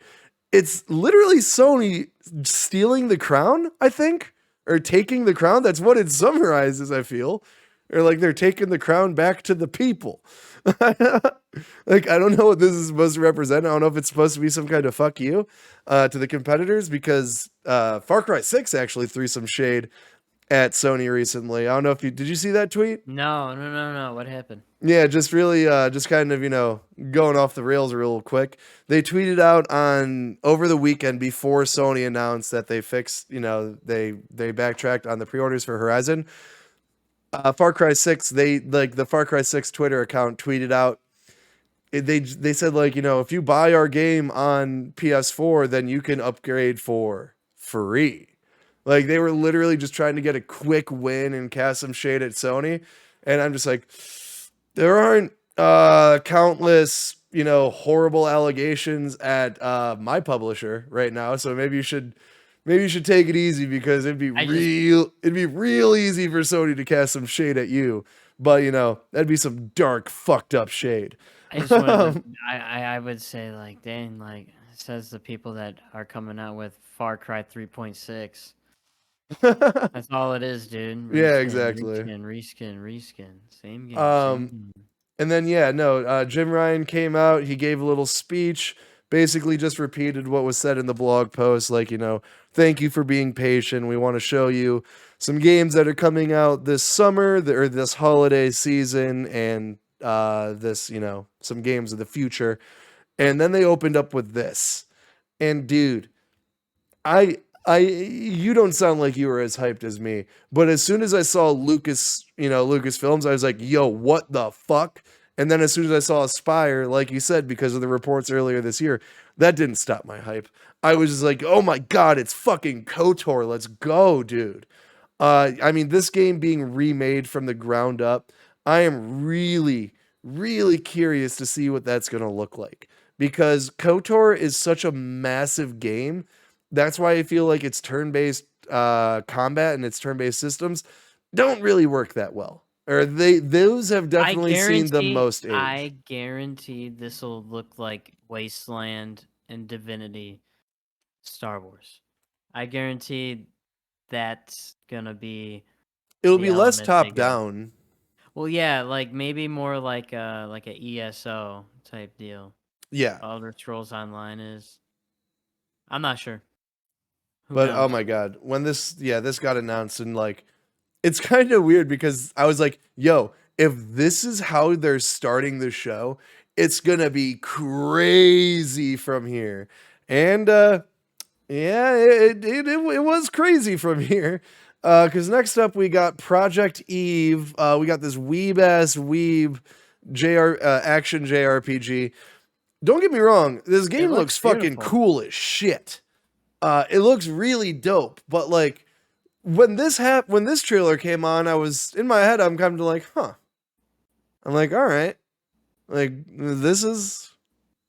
It's literally Sony stealing the crown, I think, or taking the crown. That's what it summarizes, I feel. Or like they're taking the crown back to the people. Like, I don't know what this is supposed to represent. I don't know if it's supposed to be some kind of fuck you to the competitors, because Far Cry 6 actually threw some shade at Sony recently. I don't know if did you see that tweet? No. What happened? Yeah, just really just kind of, going off the rails real quick. They tweeted out on over the weekend, before Sony announced that they fixed, they backtracked on the pre-orders for Horizon. Far Cry 6, the Far Cry 6 Twitter account tweeted out, they said, like, if you buy our game on PS4, then you can upgrade for free. Like, they were literally just trying to get a quick win and cast some shade at Sony. And I'm just like, there aren't countless, horrible allegations at my publisher right now. So maybe you should take it easy, because it'd be real easy for Sony to cast some shade at you. But that'd be some dark, fucked up shade. I just wanted to, I would say, like, dang, like, it says the people that are coming out with Far Cry 3.6. That's all it is, dude. Yeah, Reskin, exactly. reskin, reskin, reskin. Same game, same Um, game. and then yeah, no, Jim Ryan came out. He gave a little speech, basically just repeated what was said in the blog post, like thank you for being patient. We want to show you some games that are coming out this summer or this holiday season, and this some games of the future. And then they opened up with this, and dude, you don't sound like you were as hyped as me, but as soon as I saw Lucasfilms, I was like, yo, what the fuck? And then as soon as I saw Aspire, like you said, because of the reports earlier this year, that didn't stop my hype. I was just like, oh my god, it's fucking KOTOR. Let's go, dude. I mean, this game being remade from the ground up, I am really, really curious to see what that's going to look like, because KOTOR is such a massive game. That's why I feel like its turn-based combat and its turn-based systems don't really work that well. Or those have definitely seen the most age. I guarantee this will look like Wasteland and Divinity Star Wars. I guarantee that's gonna be It'll the be less element they top go. down. Well, yeah, like maybe more like a ESO type deal. Yeah. Elder Scrolls Online is. I'm not sure. Who But oh knows? my god, when this got announced, and like it's kind of weird because I was like, yo, if this is how they're starting the show, it's going to be crazy from here. And yeah, it was crazy from here. Cuz next up we got Project Eve. We got this weeb ass weeb action JRPG. Don't get me wrong, this It game looks looks fucking beautiful. cool as shit. It looks really dope, but like when this trailer came on, I was in my head, I'm kind of like, huh. I'm like, all right, like this is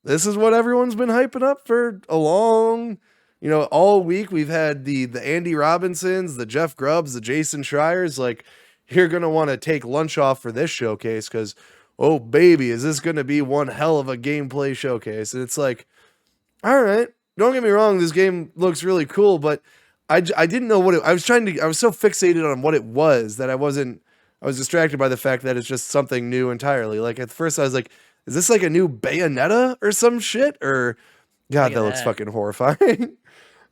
what everyone's been hyping up for a long, all week. We've had the Andy Robinsons, the Jeff Grubbs, the Jason Schreiers. Like, you're gonna want to take lunch off for this showcase because, oh baby, is this gonna be one hell of a gameplay showcase? And it's like, all right, don't get me wrong, this game looks really cool, but I didn't know what I was so fixated on what it was that I was distracted by the fact that it's just something new entirely. Like at first I was like, is this like a new Bayonetta or some shit? Or God, Look at that looks that. fucking horrifying.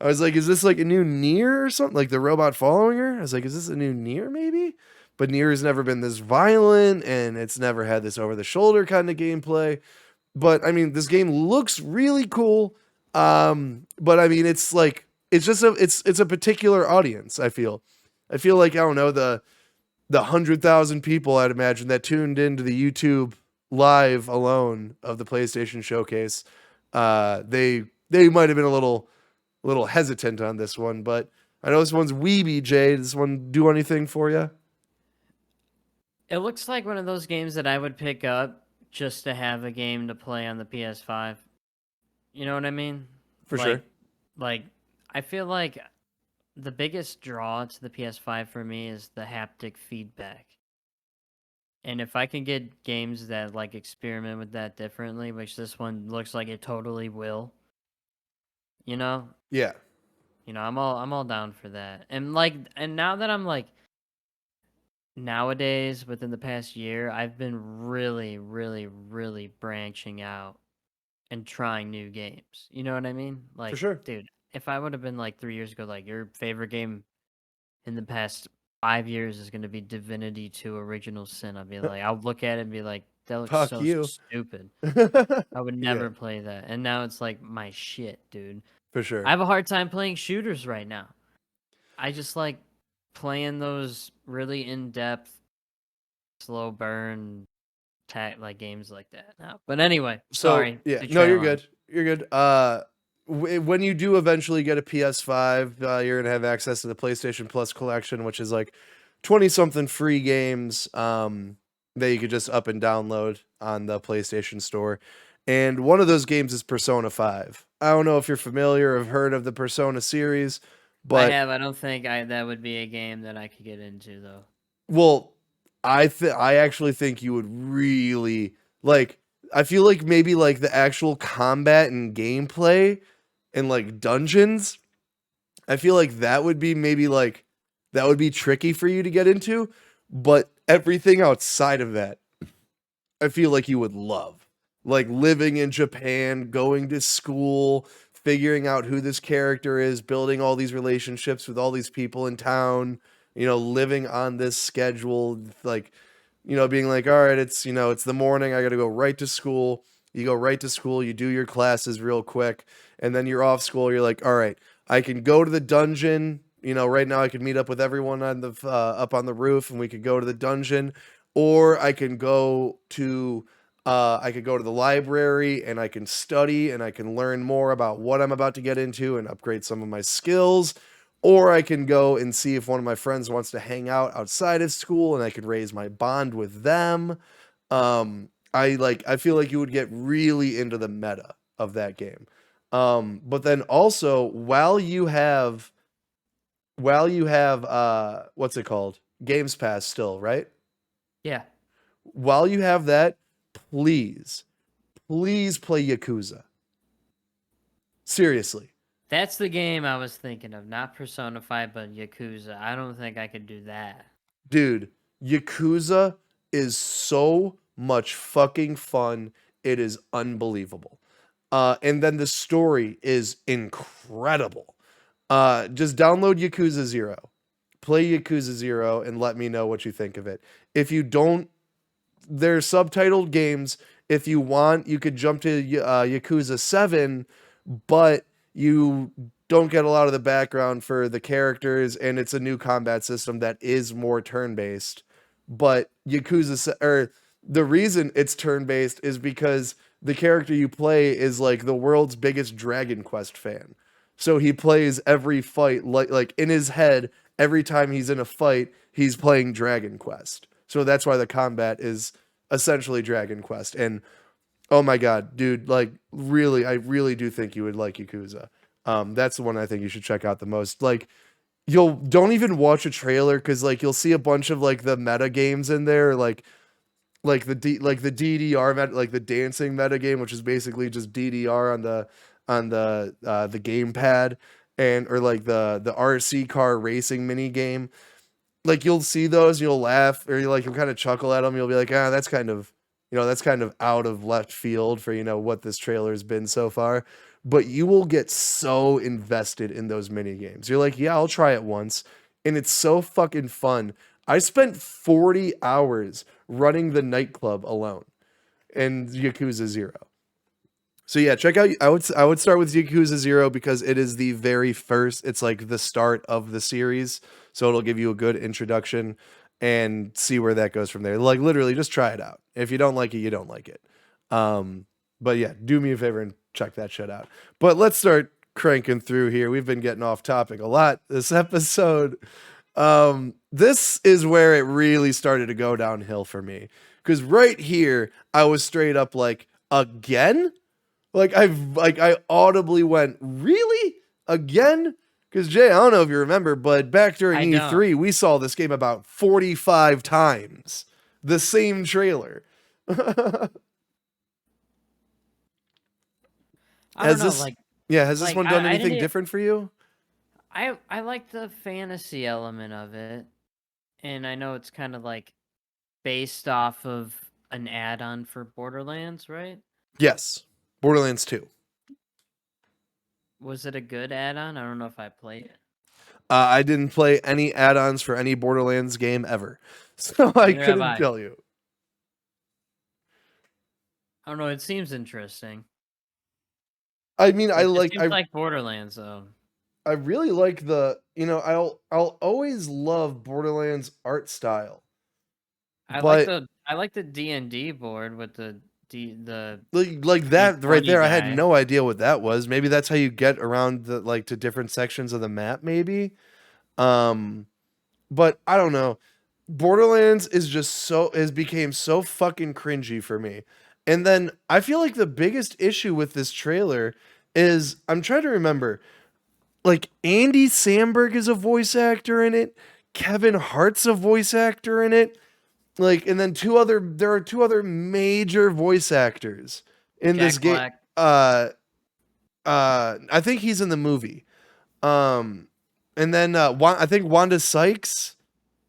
I was like, is this like a new Nier or something? Like the robot following her? I was like, is this a new Nier maybe? But Nier has never been this violent, and it's never had this over the shoulder kind of gameplay. But I mean, this game looks really cool. But I mean, it's like it's a particular audience. I feel like I don't know the 100,000 people I'd imagine that tuned into the YouTube live alone of the PlayStation Showcase. They might have been a little hesitant on this one, but I know this one's Weeby Jay. Does this one do anything for you? It looks like one of those games that I would pick up just to have a game to play on the PS5. You know what I mean? For Like, sure. like I feel like the biggest draw to the PS5 for me is the haptic feedback. And if I can get games that like experiment with that differently, which this one looks like it totally will, you know, Yeah. I'm all down for that. And now that I'm like nowadays within the past year, I've been really, really, really branching out and trying new games. You know what I mean? For Like, sure. dude, if I would have been like 3 years ago, like your favorite game in the past 5 years is going to be Divinity 2 Original Sin, I'd be like, I'll look at it and be like, that looks Fuck so you. stupid. I would Yeah, never play that. And now it's like my shit, dude. for I sure. have a hard time playing shooters right now. I just like playing those really in depth, slow burn, like games like that now. But anyway, So sorry yeah, to no, you're trail on. good. You're good. When you do eventually get a PS5, you're gonna have access to the PlayStation Plus collection, which is like 20 something free games that you could just up and download on the PlayStation Store. And one of those games is Persona 5. I don't know if you're familiar or have heard of the Persona series, I but have. I don't think that would be a game that I could get into though. well, I actually think you would really like. I feel like maybe like the actual combat and gameplay and like dungeons. I feel like that would be maybe like that would be tricky for you to get into, but everything outside of that, I feel like you would love. Like living in Japan, going to school, figuring out who this character is, building all these relationships with all these people in town, living on this schedule, like, being like, all right, it's the morning, I got to go right to school. You go right to school, you do your classes real quick, and then you're off school. You're like, all right, I can go to the dungeon. Right now I could meet up with everyone on the up on the roof, and we could go to the dungeon, or I could go to the library and I can study and I can learn more about what I'm about to get into and upgrade some of my skills. Or I can go and see if one of my friends wants to hang out outside of school and I can raise my bond with them. I feel like you would get really into the meta of that game. But then also while you have what's it called? Games Pass still, right? Yeah. While you have that, please play Yakuza. Seriously. That's the game I was thinking of, not Persona 5, but Yakuza. I don't think I could do that. Dude, Yakuza is so much fucking fun. It is unbelievable. And then the story is incredible. Just download Yakuza 0. Play Yakuza 0 and let me know what you think of it. If you don't, they're subtitled games. If you want, you could jump to Yakuza 7, but you don't get a lot of the background for the characters, and it's a new combat system that is more turn-based. But the reason it's turn-based is because the character you play is like the world's biggest Dragon Quest fan. So he plays every fight like in his head, every time he's in a fight, he's playing Dragon Quest. So that's why the combat is essentially Dragon Quest. And oh my god, dude, like really, I really do think you would like Yakuza. That's the one I think you should check out the most. Like don't even watch a trailer because like you'll see a bunch of like the meta games in there, like the DDR like the dancing meta game, which is basically just DDR on the gamepad, and or like the RC car racing mini game. Like you'll see those, you'll laugh, or you'll kind of chuckle at them. You'll be like, that's kind of out of left field for what this trailer has been so far. But you will get so invested in those mini games. You're like, yeah, I'll try it once, and it's so fucking fun. I spent 40 hours running the nightclub alone in Yakuza 0. So yeah, check out. I would start with Yakuza 0 because it is the very first. It's like the start of the series, so it'll give you a good introduction and see where that goes from there. Like literally, just try it out. If you don't like it, you don't like it. But yeah, do me a favor and check that shit out. But let's start cranking through here. We've been getting off topic a lot this episode. This is where it really started to go downhill for me, because right here I was straight up like, again. I audibly went, really? Again? Because Jay, I don't know if you remember, but back during E3, we saw this game about 45 times. The same trailer. Has this one done anything different for you? I like the fantasy element of it. And I know it's kind of like based off of an add-on for Borderlands, right? Yes. Borderlands 2. Was it a good add-on? I don't know if I played it. I didn't play any add-ons for any Borderlands game ever, so I couldn't tell you. I don't know. It seems interesting. I mean, I like Borderlands though. I really like the, I'll always love Borderlands art style. I like the D&D board with the like that right there. I had no idea what that was. Maybe that's how you get around to different sections of the map, maybe. But I don't know. Borderlands has became so fucking cringy for me. And then I feel like the biggest issue with this trailer is, I'm trying to remember, like Andy Samberg is a voice actor in it. Kevin Hart's a voice actor in it. Like, and then there are two other major voice actors in this game. I think he's in the movie. And then I think Wanda Sykes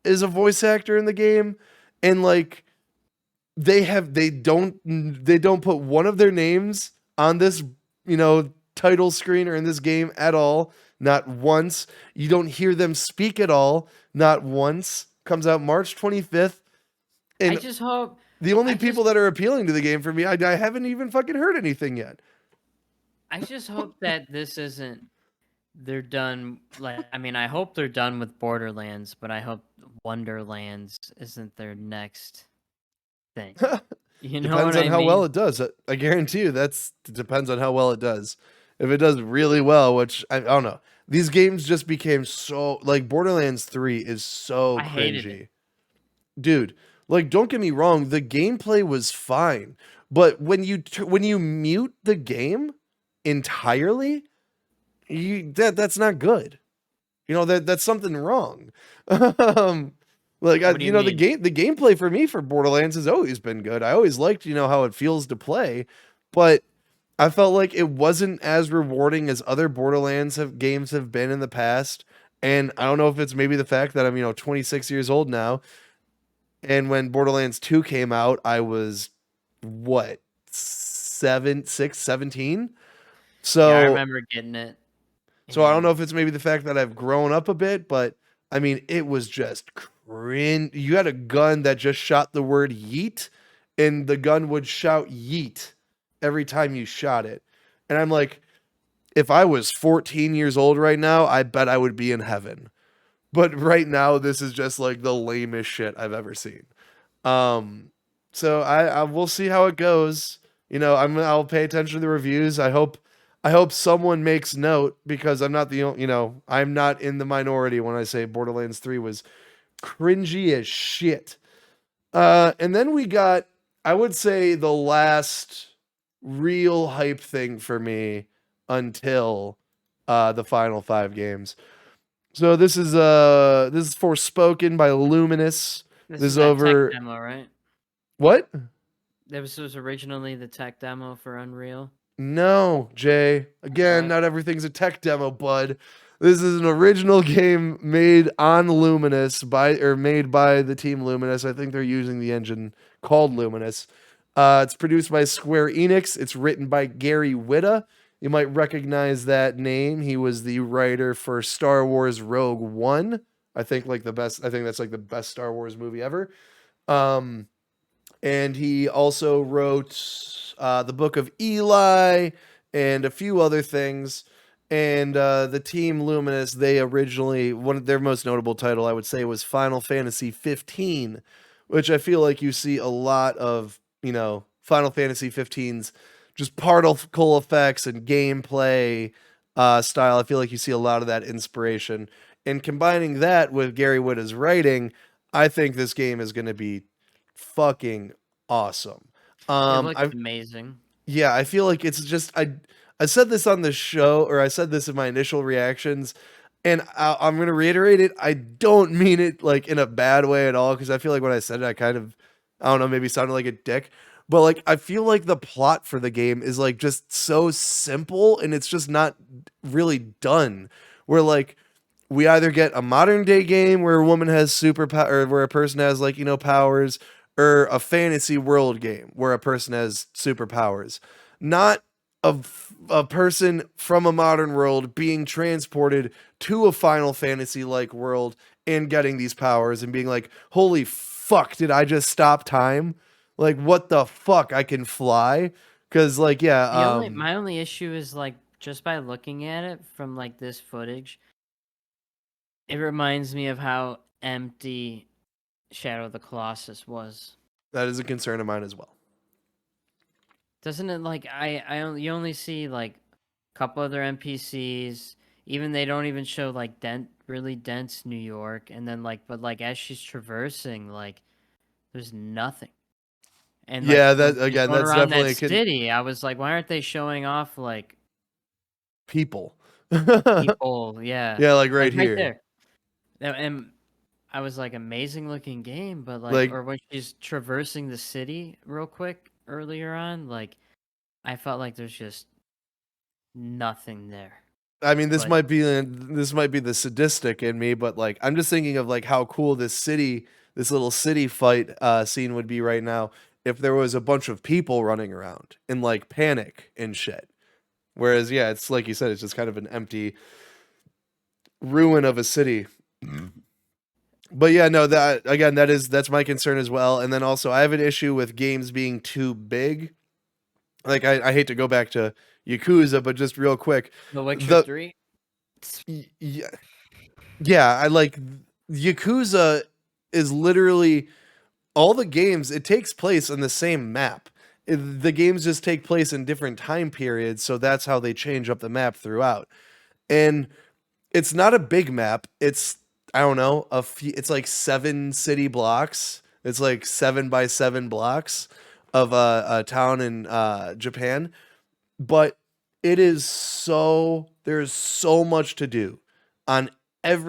is a voice actor in the game, and like they don't put one of their names on this title screen or in this game at all, not once. You don't hear them speak at all, not once. Comes out March 25th, I and just hope. the only I just people that are appealing to the game for me, I haven't even fucking heard anything yet. I just hope that this isn't. They're done. Like, I mean, I hope they're done with Borderlands, but I hope Wonderlands isn't their next thing. You know Depends what on I how well mean? it does. I guarantee you it depends on how well it does. If it does really well, which I don't know. These games just became so like Borderlands 3 is so I hated it. cringy. Dude, like don't get me wrong, the gameplay was fine, but when you mute the game entirely, that's not good. That's something wrong. um, What do you mean? the gameplay for me for Borderlands has always been good. I always liked how it feels to play, but I felt like it wasn't as rewarding as other games have been in the past. And I don't know if it's maybe the fact that I'm 26 years old now, and when Borderlands 2 came out, I was what 17. Yeah, I So remember getting it, So I don't know and if it's maybe the fact that I've grown up a bit, but I mean, it was just cringe. You had a gun that just shot the word yeet, and the gun would shout yeet every time you shot it. And I'm like, if I was 14 years old right now, I bet I would be in heaven. But right now, this is just like the lamest shit I've ever seen. Um, so I we'll see how it goes. I'll pay attention to the reviews. I hope someone makes note because I'm not the only, I'm not in the minority when I say Borderlands 3 was cringy as shit. And then we got, I would say, the last real hype thing for me until the final 5 games. So this is Forspoken by Luminous. this This is is that tech over demo, right? what? This was originally the tech demo for Unreal. No, Jay. Again, What? not everything's a tech demo, bud. This is an original game made on Luminous made by the team Luminous. I think they're using the engine called Luminous. It's produced by Square Enix. It's written by Gary Whitta. You might recognize that name. He was the writer for Star Wars Rogue One. I think that's like the best Star Wars movie ever. Um, and he also wrote the Book of Eli and a few other things. And the team Luminous, they originally one of their most notable title, I would say, was Final Fantasy 15, which I feel like you see a lot of Final Fantasy 15's just particle effects and gameplay style. I feel like you see a lot of that inspiration, and combining that with Gary Whitta's writing, I think this game is going to be fucking awesome. It looks I amazing. Yeah, I feel like it's just I said this on the show, or I said this in my initial reactions, and I'm gonna reiterate it. I don't mean it like in a bad way at all, because I feel like when I said it, I kind of, I don't know, maybe sounded like a dick. But like I feel like the plot for the game is like just so simple, and it's just not really done. Where like we either get a modern day game where a woman has superpower, or where a person has like powers, or a fantasy world game where a person has superpowers, not a person from a modern world being transported to a Final Fantasy like world and getting these powers and being like, holy fuck, did I just stop time? Like, what the fuck, I can fly? Because like, yeah, My only issue is like just by looking at it from like this footage, it reminds me of how empty Shadow of the Colossus was. that is a concern of mine as well. Doesn't it like you only see like a couple other NPCs, even they don't even show like really dense New York, and then like but like as she's traversing, like there's nothing. And like Yeah, when that she's again, going that's around that definitely city, I was like, why aren't they showing off like people. people? Yeah. Yeah, like right Like right here. there. And I was like, amazing looking game, but like, Like or when she's traversing the city real quick earlier on, like, I felt like there's just nothing there. I mean, But this might be the sadistic in me, but like I'm just thinking of like how cool this little city fight scene would be right now if there was a bunch of people running around in like panic and shit. Whereas, yeah, it's like you said, it's just kind of an empty ruin of a city. But yeah, no, that again, that's my concern as well. And then also, I have an issue with games being too big. Like I hate to go back to Yakuza, but just real quick, The Witcher the 3. yeah, yeah, I like Yakuza is literally all the games. It takes place on the same map. The games just take place in different time periods, so that's how they change up the map throughout. And it's not a big map. It's I don't know, it's like 7 city blocks. It's like 7 by 7 blocks of a town in Japan, but there's so much to do on at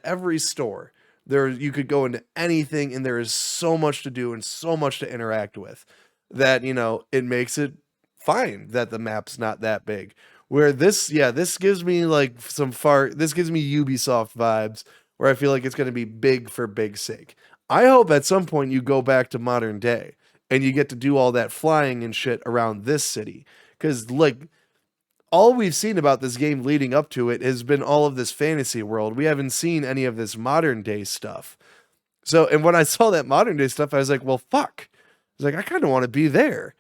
every store. There you could go into anything and there is so much to do and so much to interact with that it makes it fine that the map's not that big. Where this gives me like this gives me Ubisoft vibes where I feel like it's going to be big for big sake. I hope at some point you go back to modern day and you get to do all that flying and shit around this city. Because, like, all we've seen about this game leading up to it has been all of this fantasy world. We haven't seen any of this modern day stuff. So, and when I saw that modern day stuff, I was like, well, fuck. I was like, I kind of want to be there.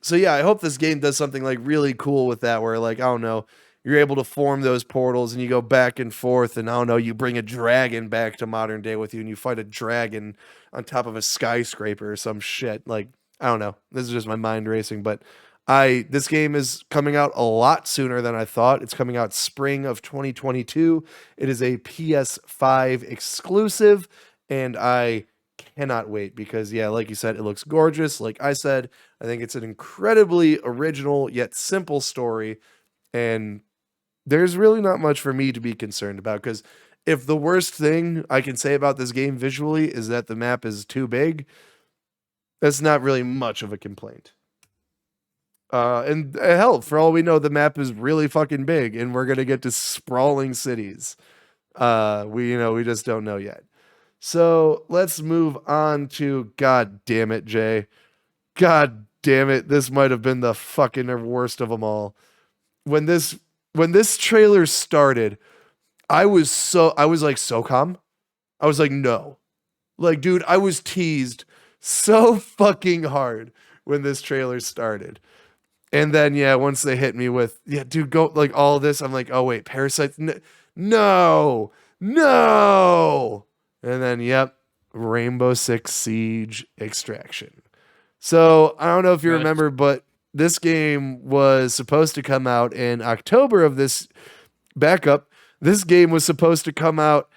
So yeah, I hope this game does something like really cool with that, where like, I don't know, you're able to form those portals and you go back and forth, and I don't know, you bring a dragon back to modern day with you and you fight a dragon on top of a skyscraper or some shit. Like, I don't know. This is just my mind racing, but this game is coming out a lot sooner than I thought. It's coming out spring of 2022. It is a PS5 exclusive, and I cannot wait because yeah, like you said, it looks gorgeous. Like I said, I think it's an incredibly original yet simple story, and there's really not much for me to be concerned about because if the worst thing I can say about this game visually is that the map is too big, that's not really much of a complaint. And hell, for all we know, the map is really fucking big, and we're gonna get to sprawling cities. We just don't know yet. So let's move on to God damn it, Jay. God damn it, this might have been the fucking worst of them all. When this trailer started, I was like so calm. I was like, no. Like, dude, I was teased so fucking hard when this trailer started. And then yeah, once they hit me with, yeah, dude, go like all this, I'm like, oh wait, Parasite, no, no. And then yep, Rainbow Six Siege Extraction. So I don't know if you Gross. remember, but this game was supposed to come out in October of this backup. This game was supposed to come out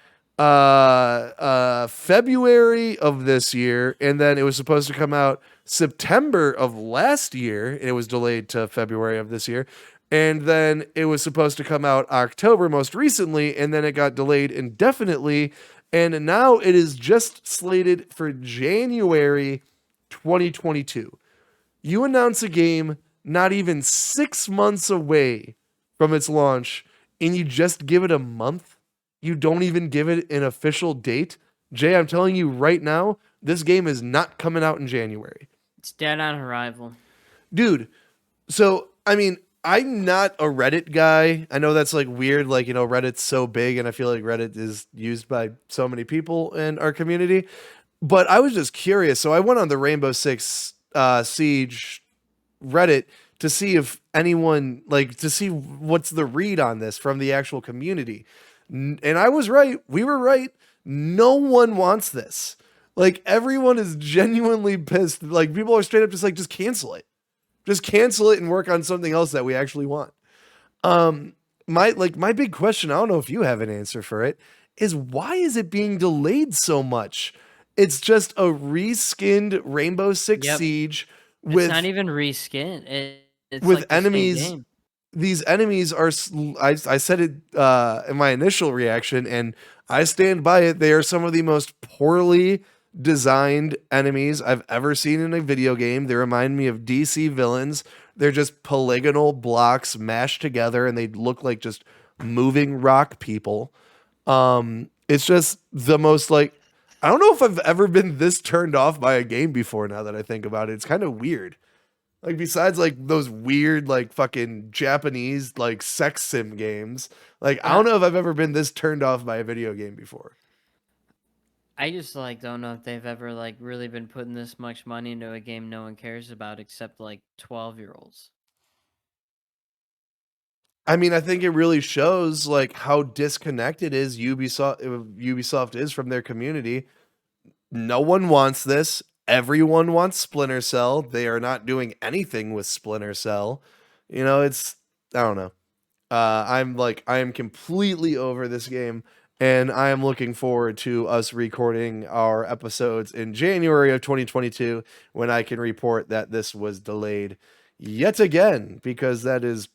February of this year, and then it was supposed to come out September of last year, and it was delayed to February of this year. And then it was supposed to come out October most recently, and then it got delayed indefinitely. And now it is just slated for January 2022. You announce a game not even 6 months away from its launch, and you just give it a month? You don't even give it an official date? Jay, I'm telling you right now, this game is not coming out in January. It's dead on arrival. Dude, so, I mean, I'm not a Reddit guy. I know that's like weird. Like, Reddit's so big, and I feel like Reddit is used by so many people in our community. But I was just curious. So I went on the Rainbow Six Siege Reddit to see if anyone, like, to see what's the read on this from the actual community. And I was right. We were right. No one wants this. Like, everyone is genuinely pissed. Like, people are straight up just like, just cancel it. Just cancel it and work on something else that we actually want. My big question, I don't know if you have an answer for it, is why is it being delayed so much? It's just a reskinned Rainbow Six Yep. Siege It's with not even reskin. It's with like the same enemies. game. These enemies are I said it in my initial reaction, and I stand by it. They are some of the most poorly designed enemies I've ever seen in a video game. They remind me of DC villains. They're just polygonal blocks mashed together and they look like just moving rock people. It's just the most like I don't know if I've ever been this turned off by a game before now that I think about it. It's kind of weird. Like besides like those weird like fucking Japanese like sex sim games, like I Uh, don't know if I've ever been this turned off by a video game before. I just like don't know if they've ever like really been putting this much money into a game no one cares about except like 12-year-olds. I mean, I think it really shows like how disconnected is Ubisoft is from their community. No one wants this. Everyone wants Splinter Cell. They are not doing anything with Splinter Cell. It's I don't know. I am completely over this game, and I am looking forward to us recording our episodes in January of 2022 when I can report that this was delayed yet again, because that is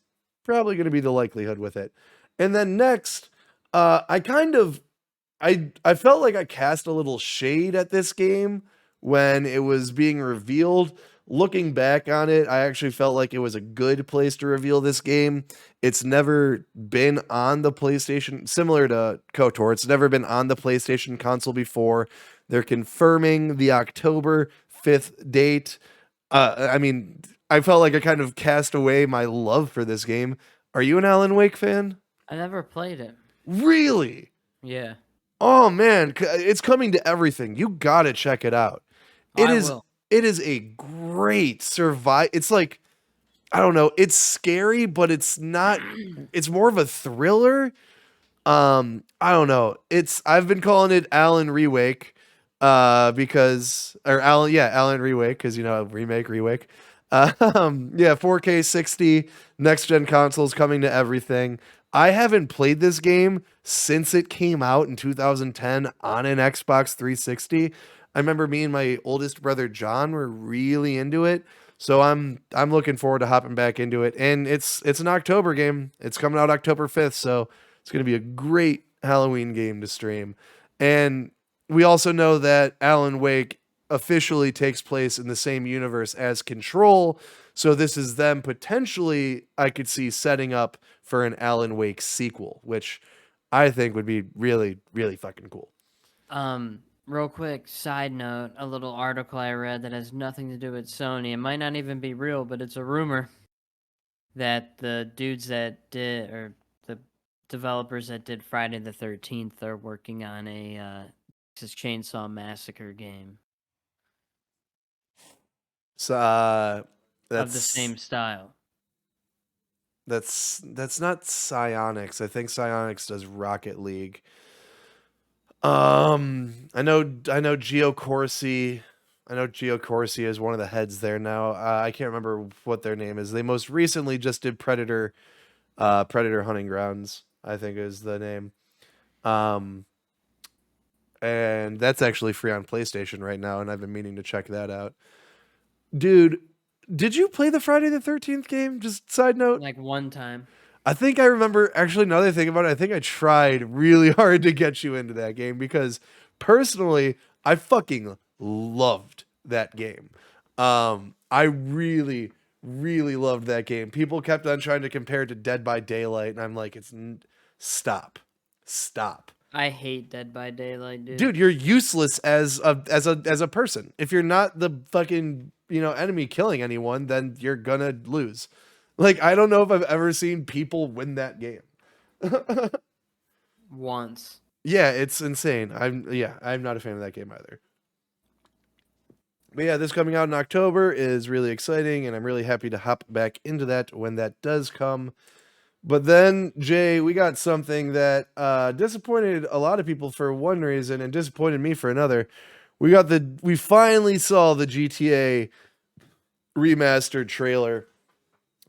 probably going to be the likelihood with it. And then next, I kind of I felt like I cast a little shade at this game when it was being revealed. Looking back on it, I actually felt like it was a good place to reveal this game. It's never been on the PlayStation, similar to KOTOR. It's never been on the PlayStation console before. They're confirming the October 5th date. I mean, I felt like I kind of cast away my love for this game. Are you an Alan Wake fan? I never played it. Really? Yeah, Oh man, it's coming to everything. You gotta check it out. It I is will. it is a great survive. It's like I don't know. It's scary, but it's not. It's more of a thriller. I don't know. I've been calling it Alan Rewake, because or Alan yeah Alan Rewake because remake rewake. Yeah, 4K 60 next gen consoles coming to everything. I haven't played this game since it came out in 2010 on an Xbox 360. I remember me and my oldest brother John were really into it. So I'm looking forward to hopping back into it. And it's an October game. It's coming out October 5th, so it's going to be a great Halloween game to stream. And we also know that Alan Wake officially takes place in the same universe as Control. So this is them potentially, I could see setting up for an Alan Wake sequel, which I think would be really, really fucking cool. Real quick side note, a little article I read that has nothing to do with Sony. It might not even be real, but it's a rumor that the dudes that did or the developers that did Friday the 13th are working on a Texas Chainsaw Massacre game So of the same style. that's not Psyonix. I think Psyonix does Rocket League. I know Geo Corsi. I know Geo Corsi is one of the heads there now. I can't remember what their name is. They most recently just did Predator Hunting Grounds, I think is the name. Um, and that's actually free on PlayStation right now, and I've been meaning to check that out. Dude, did you play the Friday the 13th game? Just side note. Like one time. I think I remember actually now that I think about it, I think I tried really hard to get you into that game because personally, I fucking loved that game. I really, really loved that game. People kept on trying to compare it to Dead by Daylight, and I'm like, stop. Stop. I hate Dead by Daylight, dude. Dude, you're useless as a person. If you're not the fucking, enemy killing anyone, then you're gonna lose. Like, I don't know if I've ever seen people win that game. Once. Yeah, it's insane. I'm not a fan of that game either. But yeah, this coming out in October is really exciting, and I'm really happy to hop back into that when that does come. But then, Jay, we got something that disappointed a lot of people for one reason and disappointed me for another. We finally saw the GTA remastered trailer.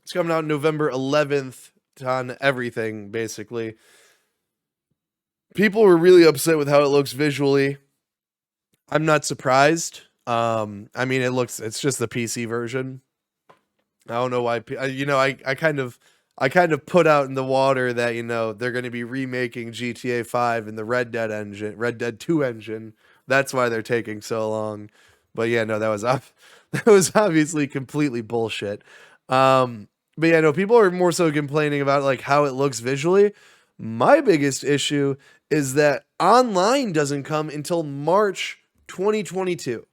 It's coming out November 11th on everything, basically. People were really upset with how it looks visually. I'm not surprised. I mean, it's just the PC version. I don't know why, I kind of put out in the water that, they're going to be remaking GTA 5 in the Red Dead 2 engine That's why they're taking so long. But yeah, no, that was that was obviously completely bullshit. But yeah, no, people are more so complaining about like how it looks visually. My biggest issue is that online doesn't come until March 2022.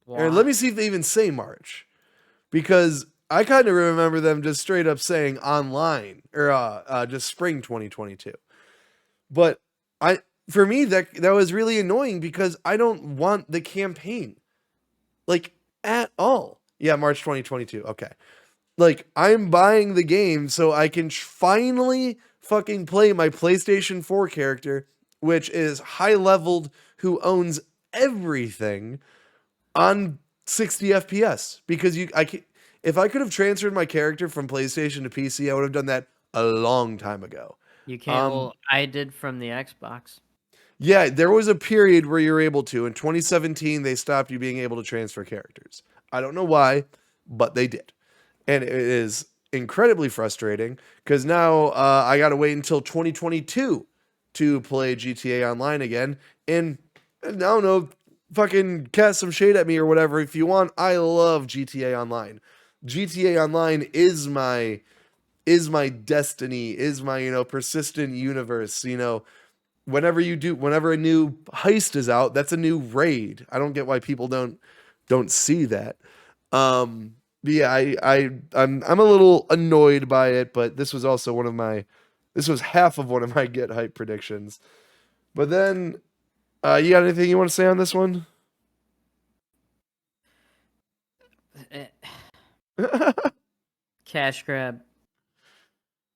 And let me Why? see if they even say March, because I kind of remember them just straight up saying online or just spring 2022. But I for me that was really annoying because I don't want the campaign like at all. Yeah, March 2022. Okay. Like I'm buying the game so I can finally fucking play my PlayStation 4 character, which is high leveled, who owns everything on 60 FPS, because if I could have transferred my character from PlayStation to PC, I would have done that a long time ago. You can't. Um Well, I did from the Xbox. yeah, there was a period where you were able to. In 2017, they stopped you being able to transfer characters. I don't know why, but they did. And it is incredibly frustrating because now I got to wait until 2022 to play GTA Online again. And I don't know, fucking cast some shade at me or whatever if you want. I love GTA Online. GTA Online is my destiny, is my, persistent universe, whenever a new heist is out, that's a new raid. I don't get why people don't see that. But yeah, I'm a little annoyed by it, but this was half of one of my get hype predictions. But then you got anything you want to say on this one? Eh, Cash grab.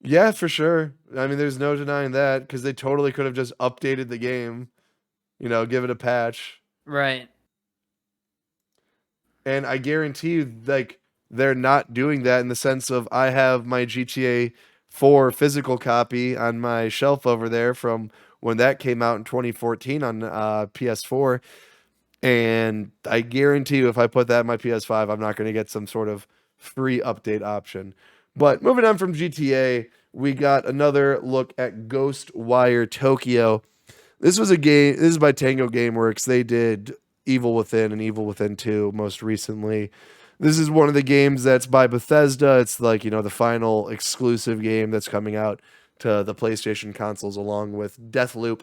Yeah, for sure. I mean, there's no denying that because they totally could have just updated the game, give it a patch. Right. And I guarantee you, like, they're not doing that in the sense of I have my GTA 4 physical copy on my shelf over there from when that came out in 2014 on PS4. And I guarantee you, if I put that in my PS5, I'm not going to get some sort of free update option. But moving on from GTA, we got another look at Ghostwire Tokyo. This was a game. This is by Tango Gameworks. They did Evil Within and Evil Within 2 most recently. This is one of the games that's by Bethesda. It's like, the final exclusive game that's coming out to the PlayStation consoles along with Deathloop.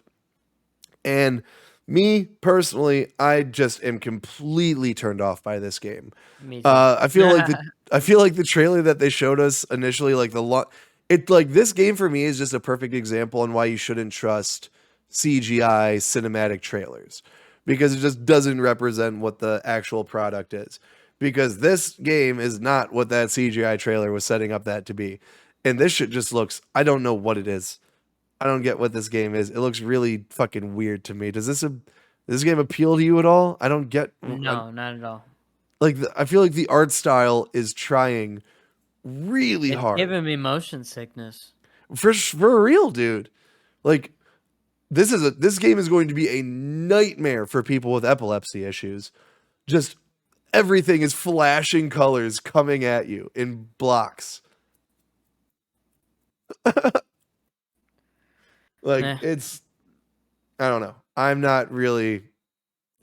And me personally, I just am completely turned off by this game. Me too. I feel like the trailer that they showed us initially, like this game for me is just a perfect example on why you shouldn't trust CGI cinematic trailers, because it just doesn't represent what the actual product is. Because this game is not what that CGI trailer was setting up that to be. And this shit just looks, I don't know what it is. I don't get what this game is. It looks really fucking weird to me. Does this game appeal to you at all? I don't get No, not at all. like I feel like the art style is trying really It's hard. giving me motion sickness. For real, dude. Like this game is going to be a nightmare for people with epilepsy issues. Just everything is flashing colors coming at you in blocks. Like Eh, I don't know. I pass.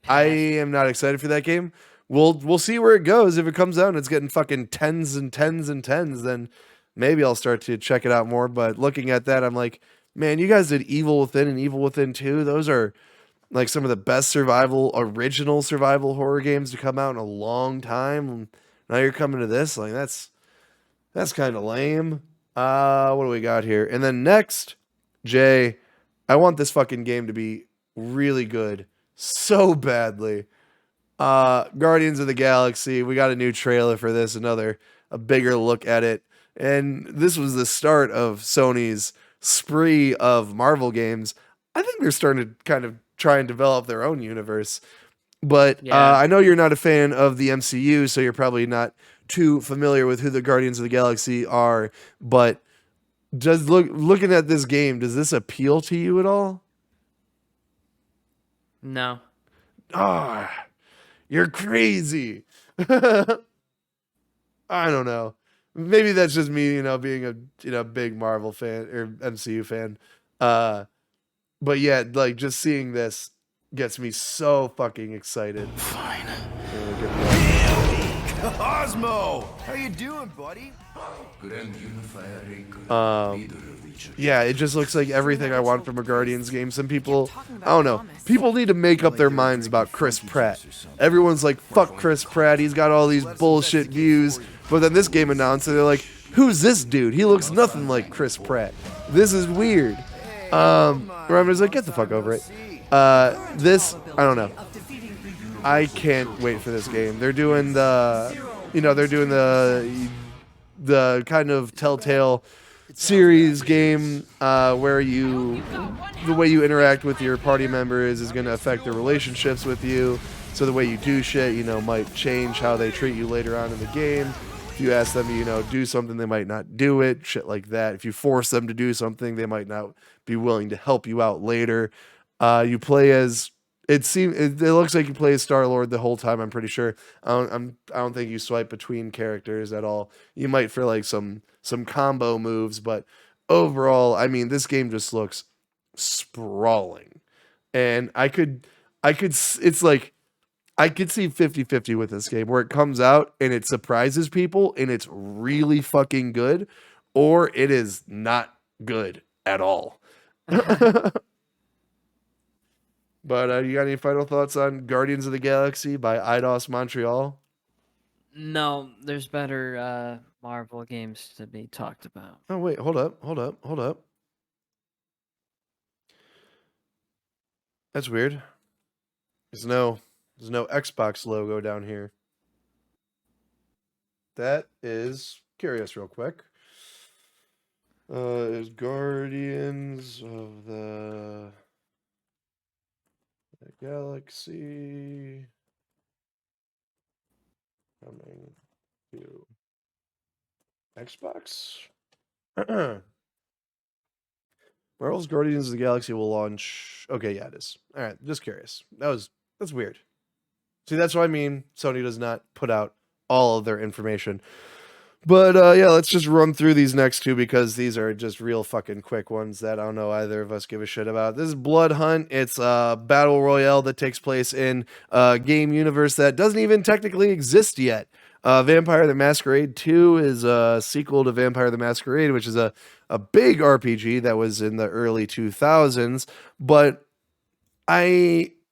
am not excited for that game. We'll see where it goes. If it comes out and it's getting fucking tens and tens and tens, then maybe I'll start to check it out more. But looking at that, I'm like, man, you guys did Evil Within and Evil Within 2. Those are like some of the best original survival horror games to come out in a long time. And now you're coming to this, like that's kind of lame. What do we got here? And then next, Jay, I want this fucking game to be really good so badly. Guardians of the Galaxy, we got a new trailer for this, a bigger look at it. And this was the start of Sony's spree of Marvel games. I think they're starting to kind of try and develop their own universe. But Yeah. I know you're not a fan of the MCU, so you're probably not too familiar with who the Guardians of the Galaxy are. But looking at this game, does this appeal to you at all? No. Ah, you're crazy. I don't know. Maybe that's just me, being a big Marvel fan or MCU fan. But yeah, like just seeing this, gets me so fucking excited. Fine. Cosmo! How you doing, buddy? Yeah, it just looks like everything I want from a Guardians game. Some people, I don't know, people need to make up their minds about Chris Pratt. Everyone's like, fuck Chris Pratt, he's got all these bullshit views. But then this game announced, and they're like, who's this dude? He looks nothing like Chris Pratt. This is weird. Where I'm just like, get the fuck over it. This, I don't know. I can't wait for this game. They're doing the kind of Telltale series game where the way you interact with your party members is going to affect their relationships with you. So the way you do shit, might change how they treat you later on in the game. If you ask them to, do something, they might not do it. Shit like that. If you force them to do something, they might not be willing to help you out later. You play as it looks like you play as Star-Lord the whole time. I'm pretty sure. I don't think you swipe between characters at all. You might for like some combo moves, but overall, I mean, this game just looks sprawling, and it's like I could see 50-50 with this game where it comes out and it surprises people and it's really fucking good, or it is not good at all. But you got any final thoughts on Guardians of the Galaxy by Eidos Montreal? No, there's better Marvel games to be talked about. Oh, wait, hold up. That's weird. There's no Xbox logo down here. That is curious real quick. Is Guardians of the Galaxy coming to Xbox? Marvel's Guardians of the Galaxy will launch. Okay, yeah, it is. All right, just curious. That's weird. See, that's what I mean. Sony does not put out all of their information. But yeah, let's just run through these next two because these are just real fucking quick ones that I don't know either of us give a shit about. This is Blood Hunt. It's a battle royale that takes place in a game universe that doesn't even technically exist yet. Vampire the Masquerade 2 is a sequel to Vampire the Masquerade, which is a big RPG that was in the early 2000s. But you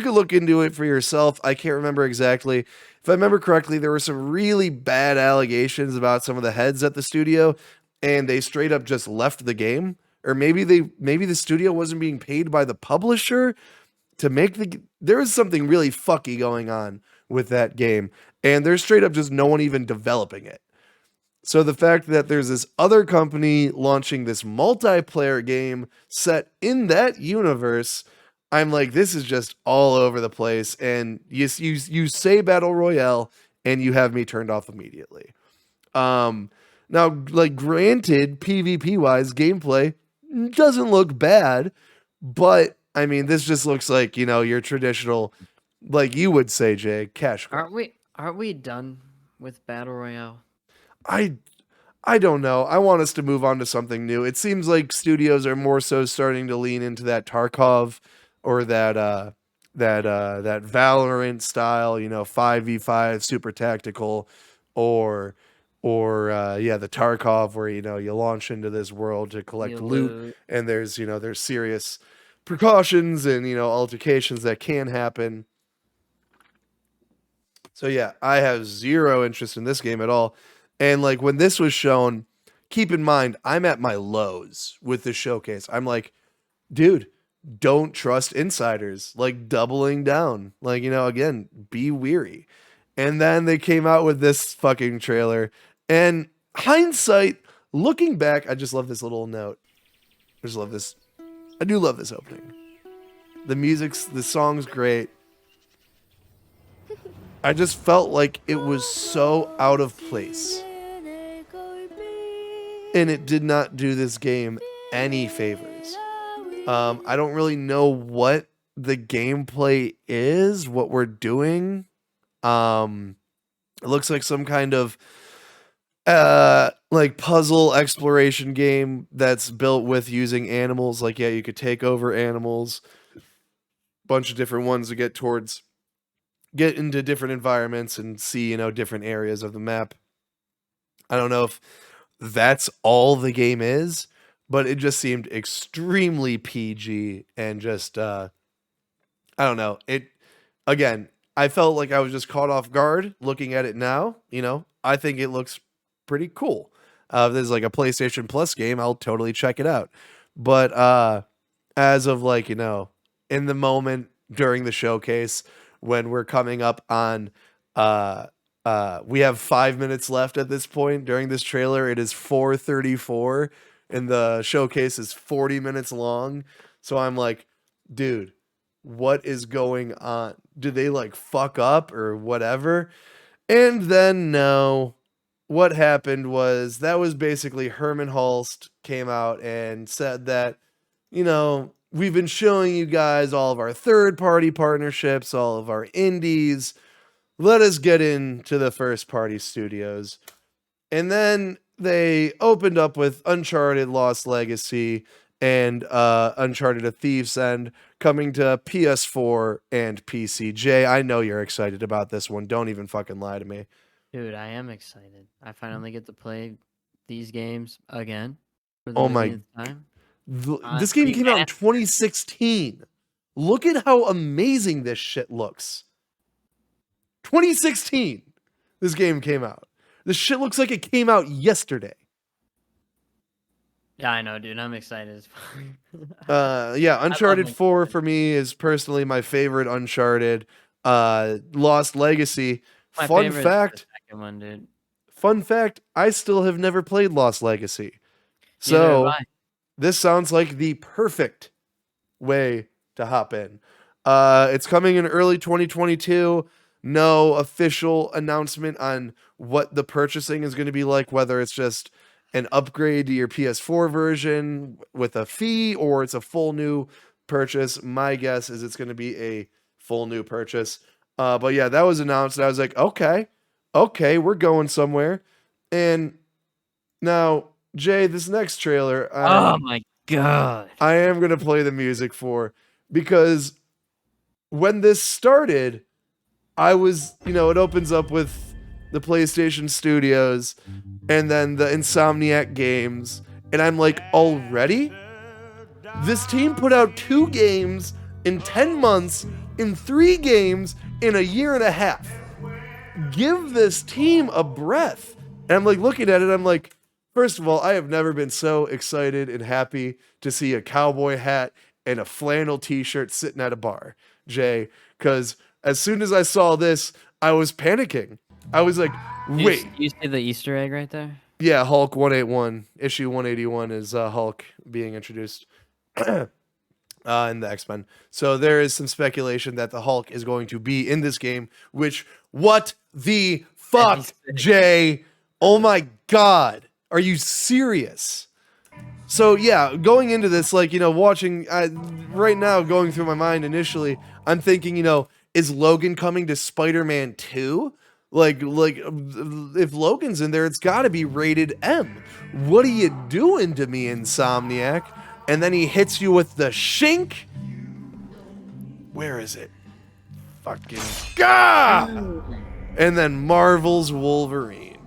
could look into it for yourself. I can't remember exactly. If I remember correctly, there were some really bad allegations about some of the heads at the studio, and they straight up just left the game. Or maybe the studio wasn't being paid by the publisher to make there was something really fucky going on with that game, and there's straight up just no one even developing it. So the fact that there's this other company launching this multiplayer game set in that universe, I'm like, this is just all over the place. And you say Battle Royale and you have me turned off immediately. Now, like, granted, PvP wise, gameplay doesn't look bad, but I mean, this just looks like, your traditional, like you would say, Jay, cash grab. Aren't we done with Battle Royale? I don't know. I want us to move on to something new. It seems like studios are more so starting to lean into that Tarkov or that Valorant style, 5v5 super tactical, or the Tarkov where you launch into this world to collect loot, and there's serious precautions and altercations that can happen. So yeah, I have zero interest in this game at all. And like when this was shown, keep in mind, I'm at my lows with the showcase. I'm like, dude, don't trust insiders, like doubling down. Like, again, be weary. And then they came out with this fucking trailer. And hindsight, looking back, I just love this little note. I just love this. I do love this opening. The song's great. I just felt like it was so out of place. And it did not do this game any favors. I don't really know what the gameplay is, what we're doing. It looks like some kind of like puzzle exploration game that's built with using animals. Like, yeah, you could take over animals. bunch of different ones to get into different environments and see, different areas of the map. I don't know if that's all the game is, but it just seemed extremely PG and just I don't know. Again, I felt like I was just caught off guard looking at it now. I think it looks pretty cool. If there's like a PlayStation Plus game, I'll totally check it out. But as of in the moment during the showcase when we're coming up on we have 5 minutes left at this point during this trailer. It is 4:34 and the showcase is 40 minutes long. So I'm like, dude, what is going on? Did they fuck up or whatever? And then no, what happened was that was basically Herman Hulst came out and said that, we've been showing you guys all of our third-party partnerships, all of our indies. Let us get into the first-party studios. And then they opened up with Uncharted Lost Legacy and Uncharted A Thief's End coming to PS4 and PC. Jay, I know you're excited about this one. Don't even fucking lie to me. Dude, I am excited. I finally get to play these games again for the Oh my millionth time. This game came out in 2016. Look at how amazing this shit looks. 2016, this game came out. This shit looks like it came out yesterday. Yeah, I know, dude. I'm excited as fuck. Yeah, Uncharted 4 for me is personally my favorite Uncharted. Lost Legacy. My Fun favorite is fact. the second one, dude. Fun fact, I still have never played Lost Legacy. Neither have So I. this sounds like the perfect way to hop in. It's coming in early 2022. No official announcement on what the purchasing is going to be like, whether it's just an upgrade to your PS4 version with a fee or it's a full new purchase. My guess is it's going to be a full new purchase. But yeah, that was announced and I was like, okay, we're going somewhere. And now, Jay, this next trailer, Oh my god. I am going to play the music for, because when this started, I was, it opens up with the PlayStation Studios and then the Insomniac games. And I'm like, already? This team put out 2 games in 10 months, in 3 games in a year and a half. Give this team a breath. And I'm like looking at it, I'm like, first of all, I have never been so excited and happy to see a cowboy hat and a flannel t-shirt sitting at a bar, Jay, because as soon as I saw this, I was panicking. I was like, wait. You see the Easter egg right there? Yeah, Hulk 181. Issue 181 is Hulk being introduced in the X-Men. So there is some speculation that the Hulk is going to be in this game, which, what the fuck, Jay? Oh my god. Are you serious? So yeah, going into this, watching right now, going through my mind initially, I'm thinking, is Logan coming to Spider-Man 2? If Logan's in there, it's got to be rated M. What are you doing to me, Insomniac? And then he hits you with the shink. Where is it? Fucking God! And then Marvel's Wolverine.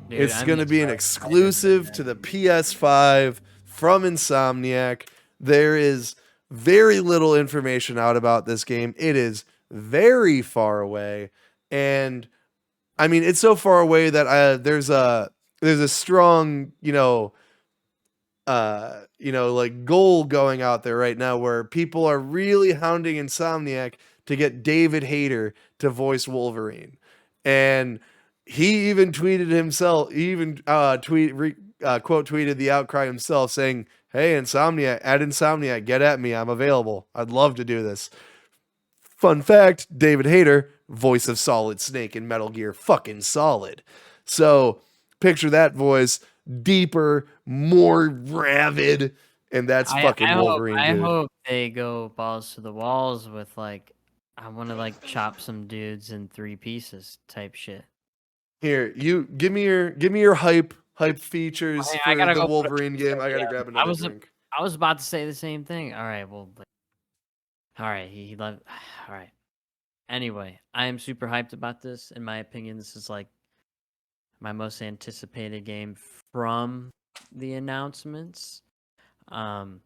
Dude, It's going to be an exclusive to the PS5 from Insomniac. There is very little information out about this game. It is very far away. And I mean, it's so far away that there's a strong, goal going out there right now where people are really hounding Insomniac to get David Hayter to voice Wolverine. And he even tweeted himself, quote tweeted the outcry himself saying, "Hey, Insomniac, get at me. I'm available. I'd love to do this." Fun fact, David Hayter, voice of Solid Snake in Metal Gear fucking Solid. So picture that voice, deeper, more rabid, and that's fucking Wolverine, I dude. hope they go balls to the walls with I want to chop some dudes in 3 pieces type shit. Here, you give me your hype features I for gotta the go Wolverine game. I gotta grab another drink. I was about to say the same thing. All right, well, All right, he loved. All right. Anyway, I am super hyped about this. In my opinion, this is like my most anticipated game from the announcements. Um,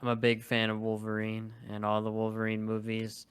I'm a big fan of Wolverine and all the Wolverine movies.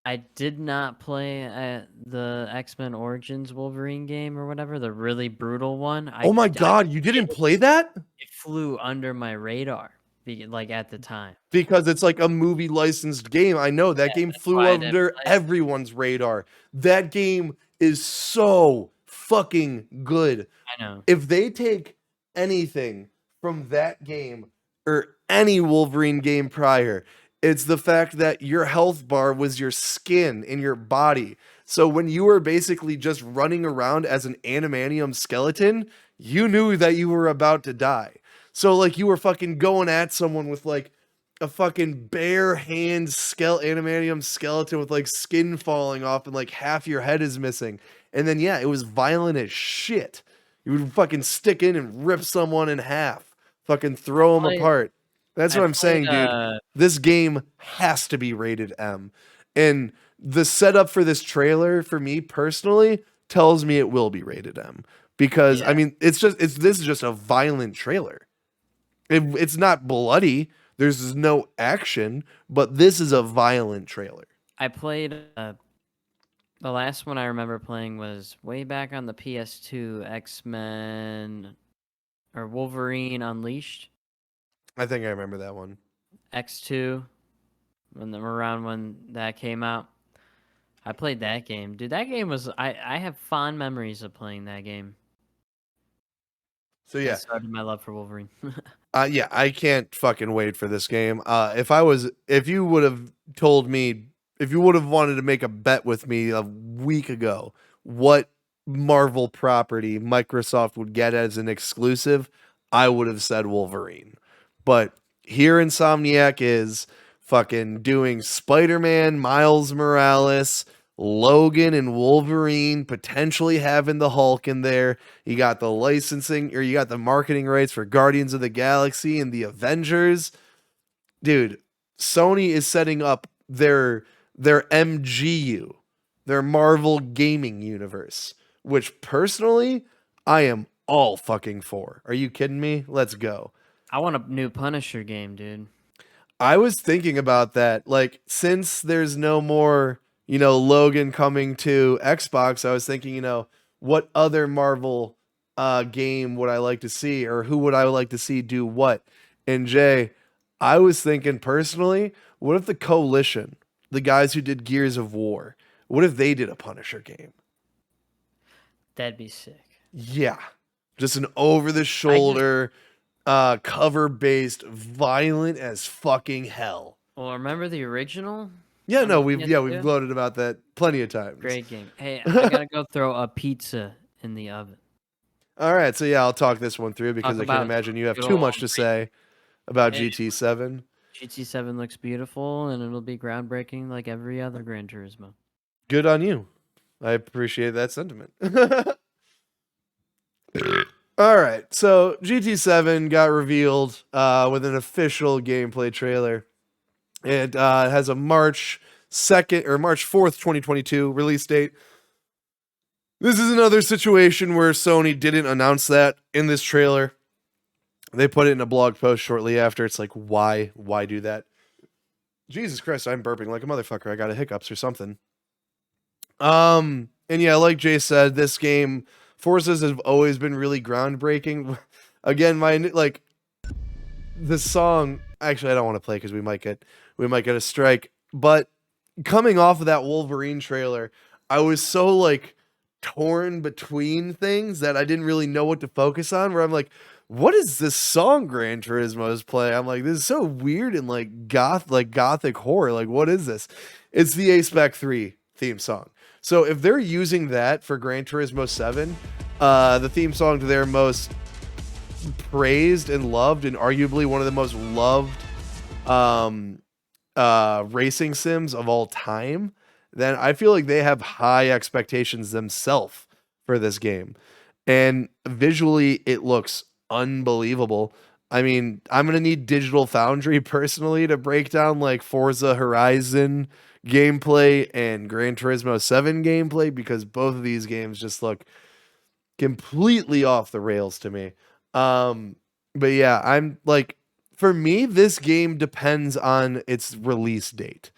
I did not play the X-Men Origins Wolverine game or whatever, the really brutal one. Oh my God, you didn't play that? It flew under my radar, like at the time. Because it's like a movie licensed game. I know that Yeah, game that's flew why I didn't under play it. everyone's radar. That game is so fucking good. I know. If they take anything from that game or any Wolverine game prior, it's the fact that your health bar was your skin in your body. So when you were basically just running around as an animanium skeleton, you knew that you were about to die. So like you were fucking going at someone with like a fucking bare hand animanium skeleton with like skin falling off and like half your head is missing. And then yeah, it was violent as shit. You would fucking stick in and rip someone in half, fucking throw them apart. That's what I'm saying, dude. This game has to be rated M. And the setup for this trailer, for me personally, tells me it will be rated M. Because Yeah. I mean, this is just a violent trailer. It's not bloody. There's no action, but this is a violent trailer. I played the last one I remember playing was way back on the PS2, X-Men or Wolverine Unleashed, I think I remember that one. X2, around when that came out. I played that game. Dude, that game was I have fond memories of playing that game. So yeah, That started my love for Wolverine. yeah, I can't fucking wait for this game. If you would have told me, if you would have wanted to make a bet with me a week ago, what Marvel property Microsoft would get as an exclusive, I would have said Wolverine. But here Insomniac is fucking doing Spider-Man, Miles Morales, Logan and Wolverine, potentially having the Hulk in there. You got the licensing, or you got the marketing rights for Guardians of the Galaxy and the Avengers. Dude, Sony is setting up their MGU, their Marvel gaming universe, which personally I am all fucking for. Are you kidding me? Let's go. I want a new Punisher game, dude. I was thinking about that. Like, since there's no more, Logan coming to Xbox, I was thinking, what other Marvel game would I like to see, or who would I like to see do what? And Jay, I was thinking personally, what if the Coalition, the guys who did Gears of War, what if they did a Punisher game? That'd be sick. Yeah. Just an over the shoulder, cover based, violent as fucking hell. Well, remember the original? Yeah, on no, the we've PS2? gloated about that plenty of times. Great game. Hey, I gotta go throw a pizza in the oven. All right, so yeah, I'll talk this one through because Talk I can't about imagine you have good too old much to say about Hey. GT7. GT7 looks beautiful, and it'll be groundbreaking like every other Gran Turismo. Good on you. I appreciate that sentiment. All right, so GT7 got revealed with an official gameplay trailer. It has a March 2nd or March 4th, 2022 release date. This is another situation where Sony didn't announce that in this trailer. They put it in a blog post shortly after. It's like, why? Why do that? Jesus Christ, I'm burping like a motherfucker. I got a hiccups or something. And yeah, like Jay said, this game, Forzas have always been really groundbreaking. Again, the song, actually I don't want to play because we might get a strike. But coming off of that Wolverine trailer, I was so like torn between things that I didn't really know what to focus on, where I'm like, what is this song Gran Turismo's play? I'm like, this is so weird and like gothic horror. Like, what is this? It's the Ace Back 3 theme song. So if they're using that for Gran Turismo 7, the theme song to their most praised and loved, and arguably one of the most loved racing sims of all time, then I feel like they have high expectations themselves for this game. And visually, it looks unbelievable. I mean, I'm gonna need Digital Foundry personally to break down like Forza Horizon gameplay and Gran Turismo 7 gameplay because both of these games just look completely off the rails to me. But yeah, I'm like, for me, this game depends on its release date.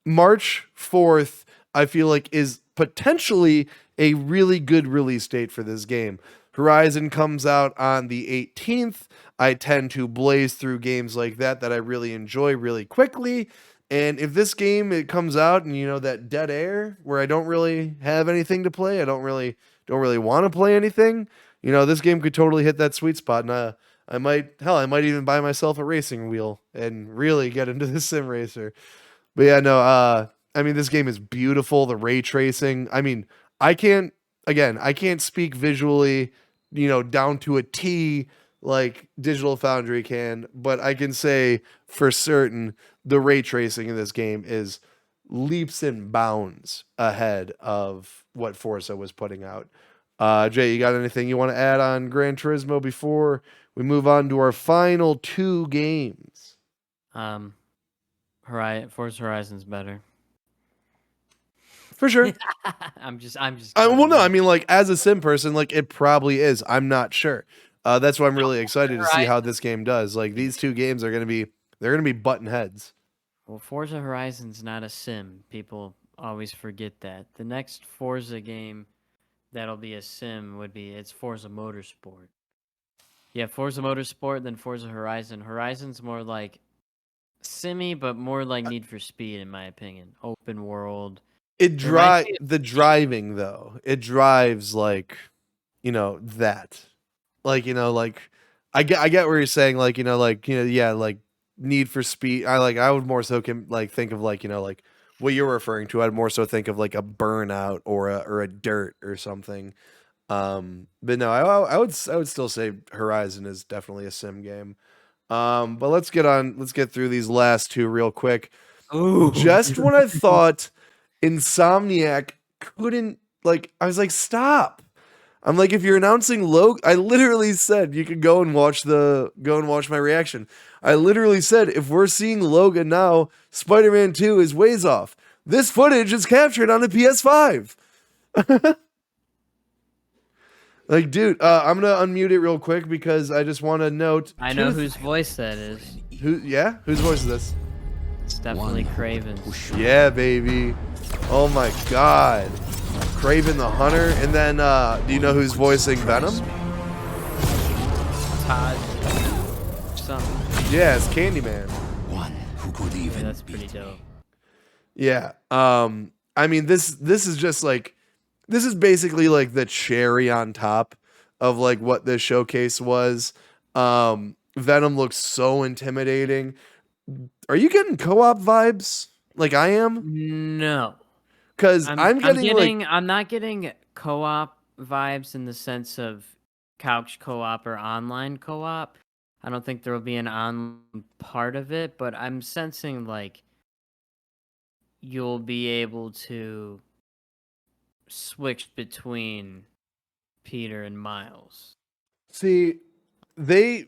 March 4th, I feel like, is potentially a really good release date for this game. Horizon comes out on the 18th. I tend to blaze through games like that I really enjoy really quickly. And if this game it comes out and that dead air where I don't really have anything to play, I don't really want to play anything, this game could totally hit that sweet spot. And I might even buy myself a racing wheel and really get into the sim racer. But yeah, no, I mean, this game is beautiful. The ray tracing. I mean, I can't speak visually, down to a T like Digital Foundry can, but I can say for certain the ray tracing in this game is leaps and bounds ahead of what Forza was putting out. Jay, you got anything you want to add on Gran Turismo before we move on to our final two games? Forza Horizon's better. For sure. I'm just. Well, no, I mean, like, as a sim person, like, it probably is. I'm not sure. That's why I'm really excited to see how this game does. Like, these two games are gonna be button heads. Well, Forza Horizon's not a sim. People always forget that. The next Forza game that'll be a sim it's Forza Motorsport. Yeah, Forza Motorsport, then Forza Horizon. Horizon's more like simmy, but more like Need for Speed, in my opinion. Open world. The driving though. It drives like, that. Like, like I get what you're saying. Like, yeah, like Need for Speed. I would more so think of like, like what you're referring to. I'd more so think of like a Burnout or a Dirt or something. But no, I would still say Horizon is definitely a sim game. But let's get through these last two real quick. Ooh. Just when I thought Insomniac couldn't, like, I was like, stop. I'm like, if you're announcing Logan, I literally said you could go and watch my reaction. I literally said, if we're seeing Logan now, Spider-Man 2 is ways off. This footage is captured on a PS5. Like, dude, I'm gonna unmute it real quick because I just want to note. I know whose voice that is. Whose voice is this? It's definitely Craven's. Yeah, baby. Oh my God, Craven the Hunter. And then, do you know who's voicing Venom? Todd. Something. Yeah, it's Candyman. One who could even That's pretty dope. Yeah. I mean, this is just like. This is basically like the cherry on top of like what this showcase was. Venom looks so intimidating. Are you getting co-op vibes like I am? No. Because I'm not getting co-op vibes in the sense of couch co-op or online co-op. I don't think there will be an online part of it, but I'm sensing like you'll be able to switch between Peter and Miles. See, they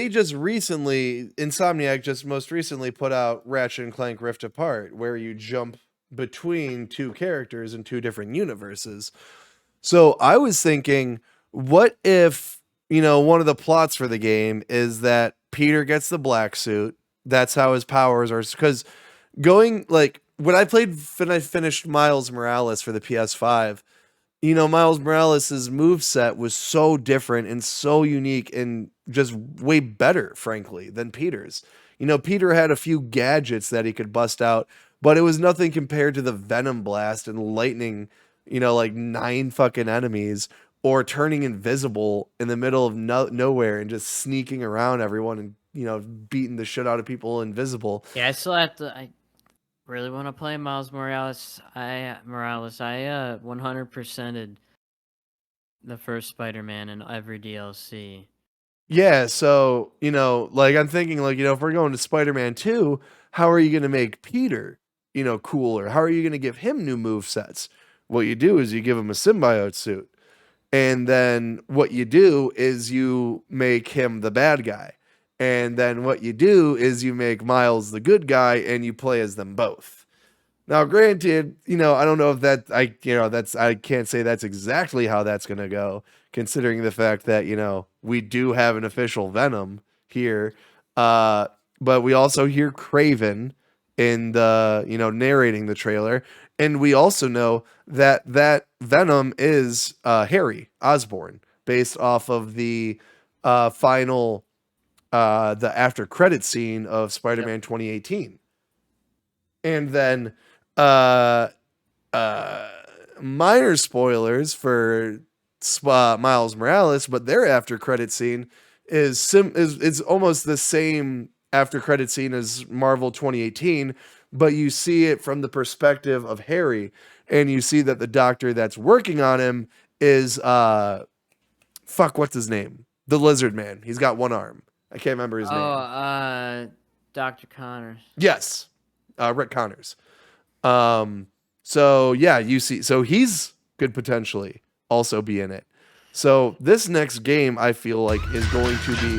just recently, Insomniac just most recently put out Ratchet and Clank Rift Apart, where you jump between two characters in two different universes. So I was thinking, what if, one of the plots for the game is that Peter gets the black suit. That's how his powers are. Because going, like, when I finished Miles Morales for the PS5, Miles Morales' moveset was so different and so unique and just way better, frankly, than Peter's. Peter had a few gadgets that he could bust out, but it was nothing compared to the Venom Blast and lightning, like 9 fucking enemies, or turning invisible in the middle of nowhere and just sneaking around everyone and, beating the shit out of people invisible. Yeah, I still have to... I really want to play Miles Morales. I 100%ed the first Spider-Man in every DLC. Yeah, so, like, I'm thinking, like, if we're going to Spider-Man 2, how are you going to make Peter, cooler? How are you going to give him new movesets? What you do is you give him a symbiote suit. And then what you do is you make him the bad guy. And then what you do is you make Miles the good guy and you play as them both. Now, granted, I don't know if I can't say that's exactly how that's going to go, considering the fact that, we do have an official Venom here. But we also hear Craven in the, narrating the trailer. And we also know that Venom is Harry Osborn, based off of the final, the after credit scene of Spider-Man 2018. And then uh minor spoilers for Miles Morales, but their after credit scene is almost the same after credit scene as Marvel 2018, but you see it from the perspective of Harry, and you see that the doctor that's working on him is what's his name? The Lizard Man. He's got one arm. I can't remember his name. Dr. Connors. Yes. Rick Connors. So yeah, you see, so he's could potentially also be in it. So this next game, I feel like, is going to be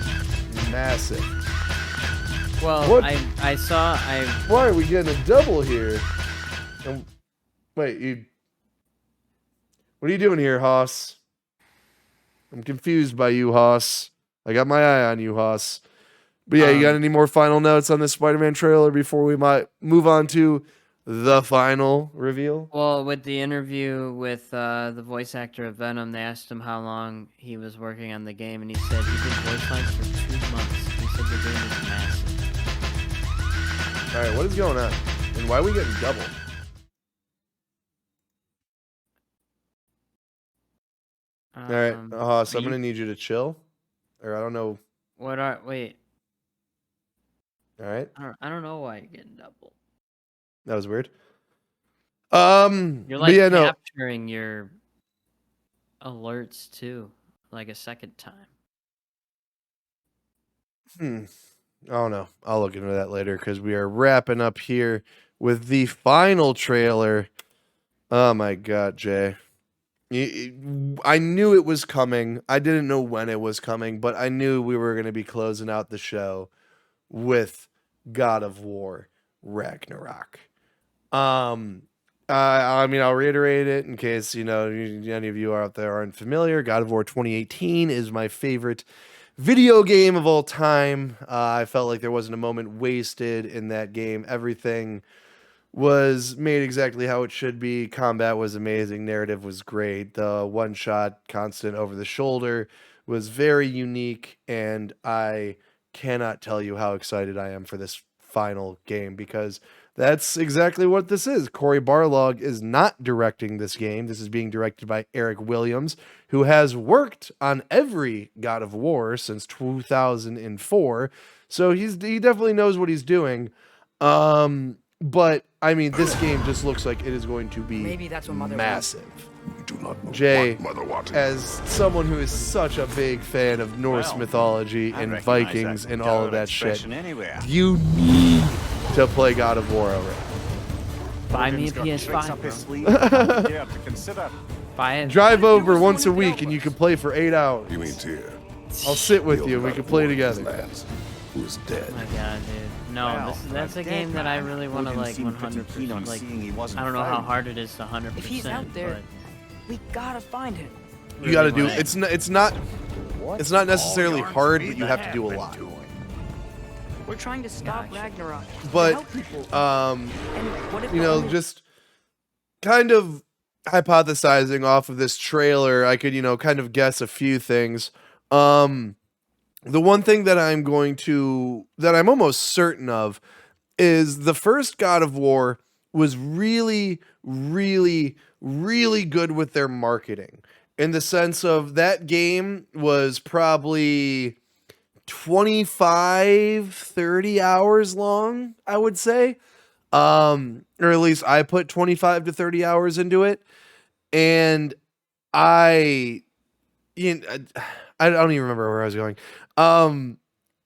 massive. Well, What? Why are we getting a double here? What are you doing here, Haas? I'm confused by you, Haas. I got my eye on you, Haas. But yeah, you got any more final notes on this Spider-Man trailer before we might move on to the final reveal? Well, with the interview with the voice actor of Venom, they asked him how long he was working on the game, and he said he did voice lines for 2 months. He said the game is massive. All right, what is going on? And why are we getting double? All right, so I'm going to need you to chill. Or I don't know. Wait. All right. I don't know why you're getting double. That was weird. You're like no. capturing your alerts too, like a second time. Oh no, I'll look into that later because we are wrapping up here with the final trailer. Oh my God, Jay. I knew it was coming. I didn't know when it was coming, but I knew we were going to be closing out the show with God of War Ragnarok. I mean, I'll reiterate it in case, any of you out there aren't familiar. God of War 2018 is my favorite video game of all time. I felt like there wasn't a moment wasted in that game. Everything was made exactly how it should be. Combat was amazing. Narrative was great. The one-shot, constant over the shoulder was very unique, and I cannot tell you how excited I am for this final game because that's exactly what this is. Cory Barlog is not directing this game. This is being directed by Eric Williams, who has worked on every God of War since 2004. So he definitely knows what he's doing. But I mean, this game just looks like it is going to be massive. Jay, as someone who is such a big fan of Norse mythology and Vikings and all of that shit, you need to play God of War already. Buy me a PS5, bro. Buy it. Drive over once a week and you can play for 8 hours. You mean Tyr? I'll sit with you and we can play together. Who's dead? Oh my God, dude. No, that's a game that I really want to like 100%. Like, I don't know how hard it is to 100%. If he's out there, we gotta find him. You gotta do it's not necessarily hard, but you have to do a lot. We're trying to stop Ragnarok. But just kind of hypothesizing off of this trailer, I could, kind of guess a few things. The one thing that I'm almost certain of is the first God of War was really, really, really good with their marketing, in the sense of that game was probably 25, 30 hours long, I would say. Or at least I put 25 to 30 hours into it. And I don't even remember where I was going.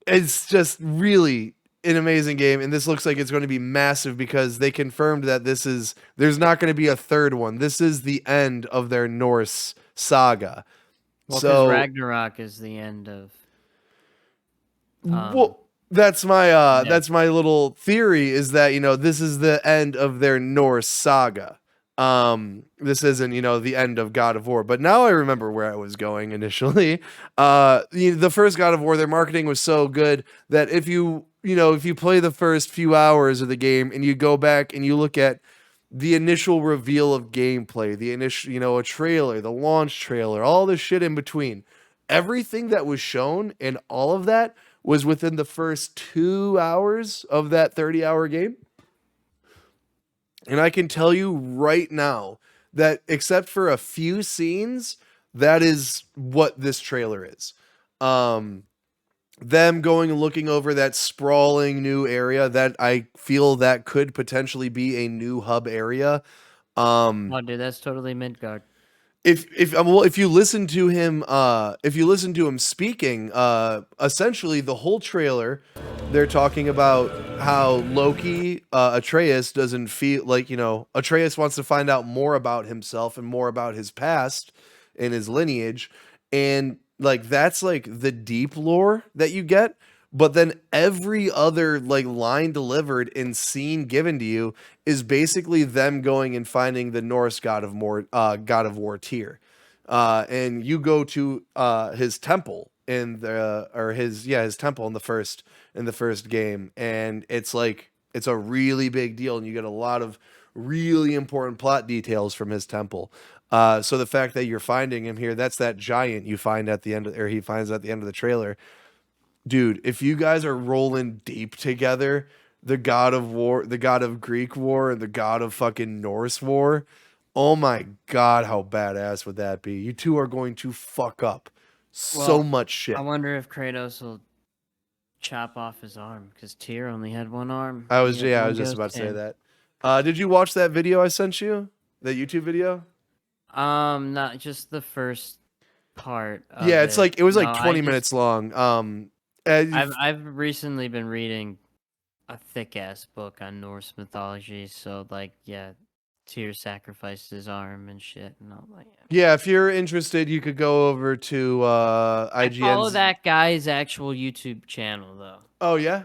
It's just really an amazing game, and this looks like it's going to be massive because they confirmed that there's not going to be a third one. This is the end of their Norse saga. Well, so Ragnarok is the end of Well, that's my little theory, is that, this is the end of their Norse saga. This isn't, the end of God of War. But now I remember where I was going initially. The first God of War, their marketing was so good that if you play the first few hours of the game and you go back and you look at the initial reveal of gameplay, the initial, a trailer, the launch trailer, all the shit in between, everything that was shown and all of that was within the first 2 hours of that 30-hour game. And I can tell you right now that except for a few scenes, that is what this trailer is. Them going and looking over that sprawling new area that I feel that could potentially be a new hub area. Oh, dude, that's totally Midgard. If you listen to him speaking, essentially the whole trailer, they're talking about how Loki, Atreus doesn't feel like, Atreus wants to find out more about himself and more about his past and his lineage, and like that's like the deep lore that you get. But then every other like line delivered and scene given to you is basically them going and finding the Norse God of War tier. And you go to his temple his temple in the first game, and it's a really big deal, and you get a lot of really important plot details from his temple. So the fact that you're finding him here, that's that giant you find at the end he finds at the end of the trailer. Dude, if you guys are rolling deep together, the God of War, the God of Greek War, and the God of fucking Norse War, oh my God, how badass would that be? You two are going to fuck up so much shit. I wonder if Kratos will chop off his arm, because Tyr only had one arm. I was just about to say that. Did you watch that video I sent you? That YouTube video? Not just the first part. Yeah, it was 20 minutes long. I've recently been reading a thick ass book on Norse mythology, so Tyr sacrificed his arm and shit, and all that. Yeah, if you're interested, you could go over to IGN. I follow that guy's actual YouTube channel though. Oh yeah.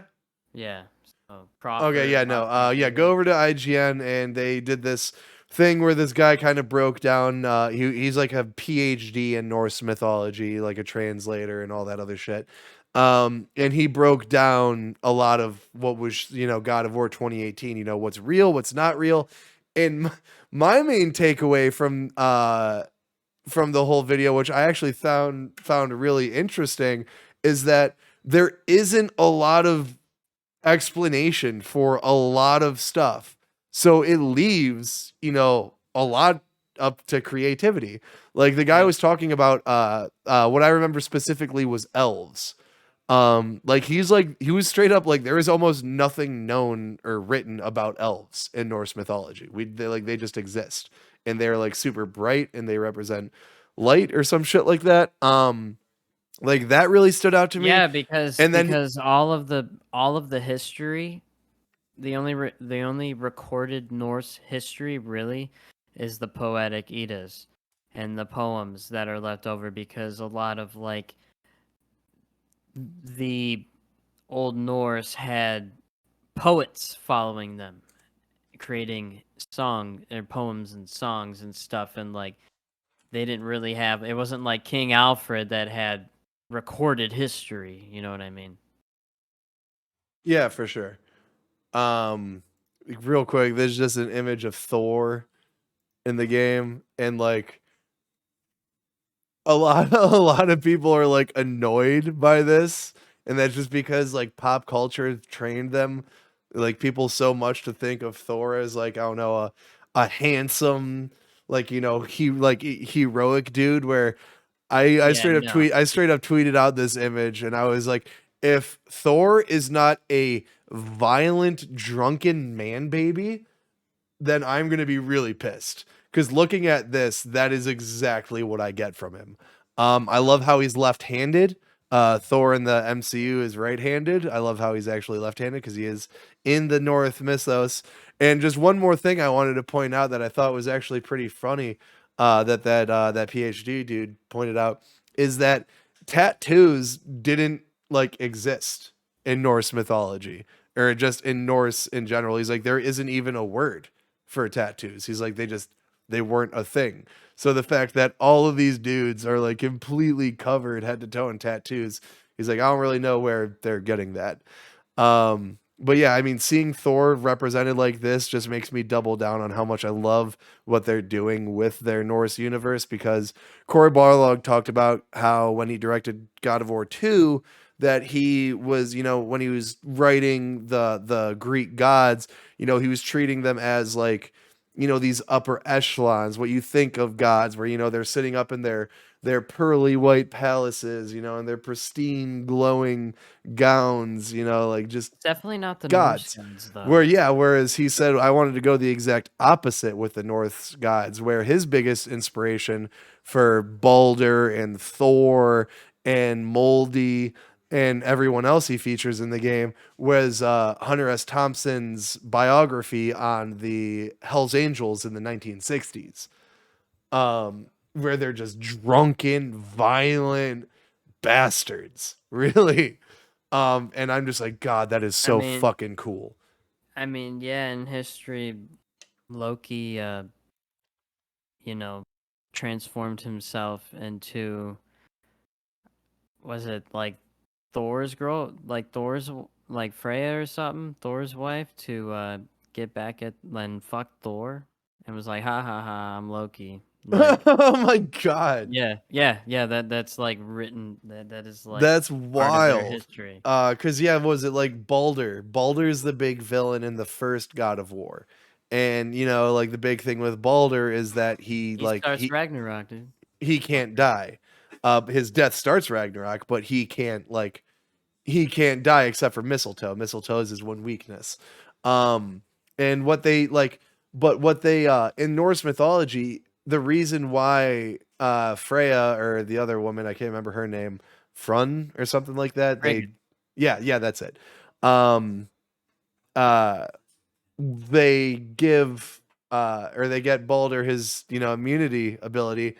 Yeah. So okay. Yeah. No. Go over to IGN, and they did this thing where this guy kind of broke down. He's like a PhD in Norse mythology, like a translator and all that other shit. And he broke down a lot of what was, God of War 2018, what's real, what's not real. And my main takeaway from the whole video, which I actually found really interesting, is that there isn't a lot of explanation for a lot of stuff. So it leaves, a lot up to creativity. Like the guy was talking about what I remember specifically was elves. He was straight up like there is almost nothing known or written about elves in Norse mythology. They just exist, and they're like super bright, and they represent light or some shit like that. That really stood out to me. Yeah, because all of the history, the only recorded Norse history really is the Poetic Eddas and the poems that are left over, because a lot of the Old Norse had poets following them, creating poems and songs and stuff, and they didn't really have. It wasn't like King Alfred that had recorded history. You know what I mean? Yeah, for sure. Real quick, there's just an image of Thor in the game, and a lot of people are annoyed by this, and that's just because pop culture trained them, people so much to think of Thor as I don't know, a handsome heroic dude, where I straight up tweeted out this image, and I was like, if Thor is not a violent drunken man baby, then I'm gonna be really pissed. Because looking at this, that is exactly what I get from him. I love how he's left-handed. Thor in the MCU is right-handed. I love how he's actually left-handed because he is in the North mythos. And just one more thing I wanted to point out that I thought was actually pretty funny, that PhD dude pointed out, is that tattoos didn't like exist in Norse mythology or just in Norse in general. He's like, there isn't even a word for tattoos. He's like, they weren't a thing. So the fact that all of these dudes are like completely covered head to toe in tattoos, he's like, I don't really know where they're getting that. But yeah, I mean, seeing Thor represented like this just makes me double down on how much I love what they're doing with their Norse universe, because Cory Barlog talked about how when he directed God of War 2, that he was, when he was writing the Greek gods, he was treating them as like, these upper echelons, what you think of gods, where, they're sitting up in their pearly white palaces, and their pristine glowing gowns, like just Definitely not the gods. Norse gods, though. Whereas he said I wanted to go the exact opposite with the Norse gods, where his biggest inspiration for Balder and Thor and Moldy and everyone else he features in the game was Hunter S. Thompson's biography on the Hells Angels in the 1960s, where they're just drunken, violent bastards, really. And I'm just like, God, that is so fucking cool. I mean, yeah, in history, Loki, transformed himself into, was it like Thor's girl, like Thor's, like Freya or something, Thor's wife, to get back at and fuck Thor, and was like, ha ha ha, I'm Loki. Like, oh my God. Yeah. That's like written. That is like that's part of wild. their history. Cause yeah, what was it like Balder? Balder's the big villain in the first God of War. And like the big thing with Balder is that he starts Ragnarok, dude. He can't die. His death starts Ragnarok, but he can't die except for mistletoe. Mistletoe is his one weakness. And what they in Norse mythology, the reason why Freya, or the other woman, I can't remember her name, Frun or something like that. Yeah, that's it. They give or they get Balder his immunity ability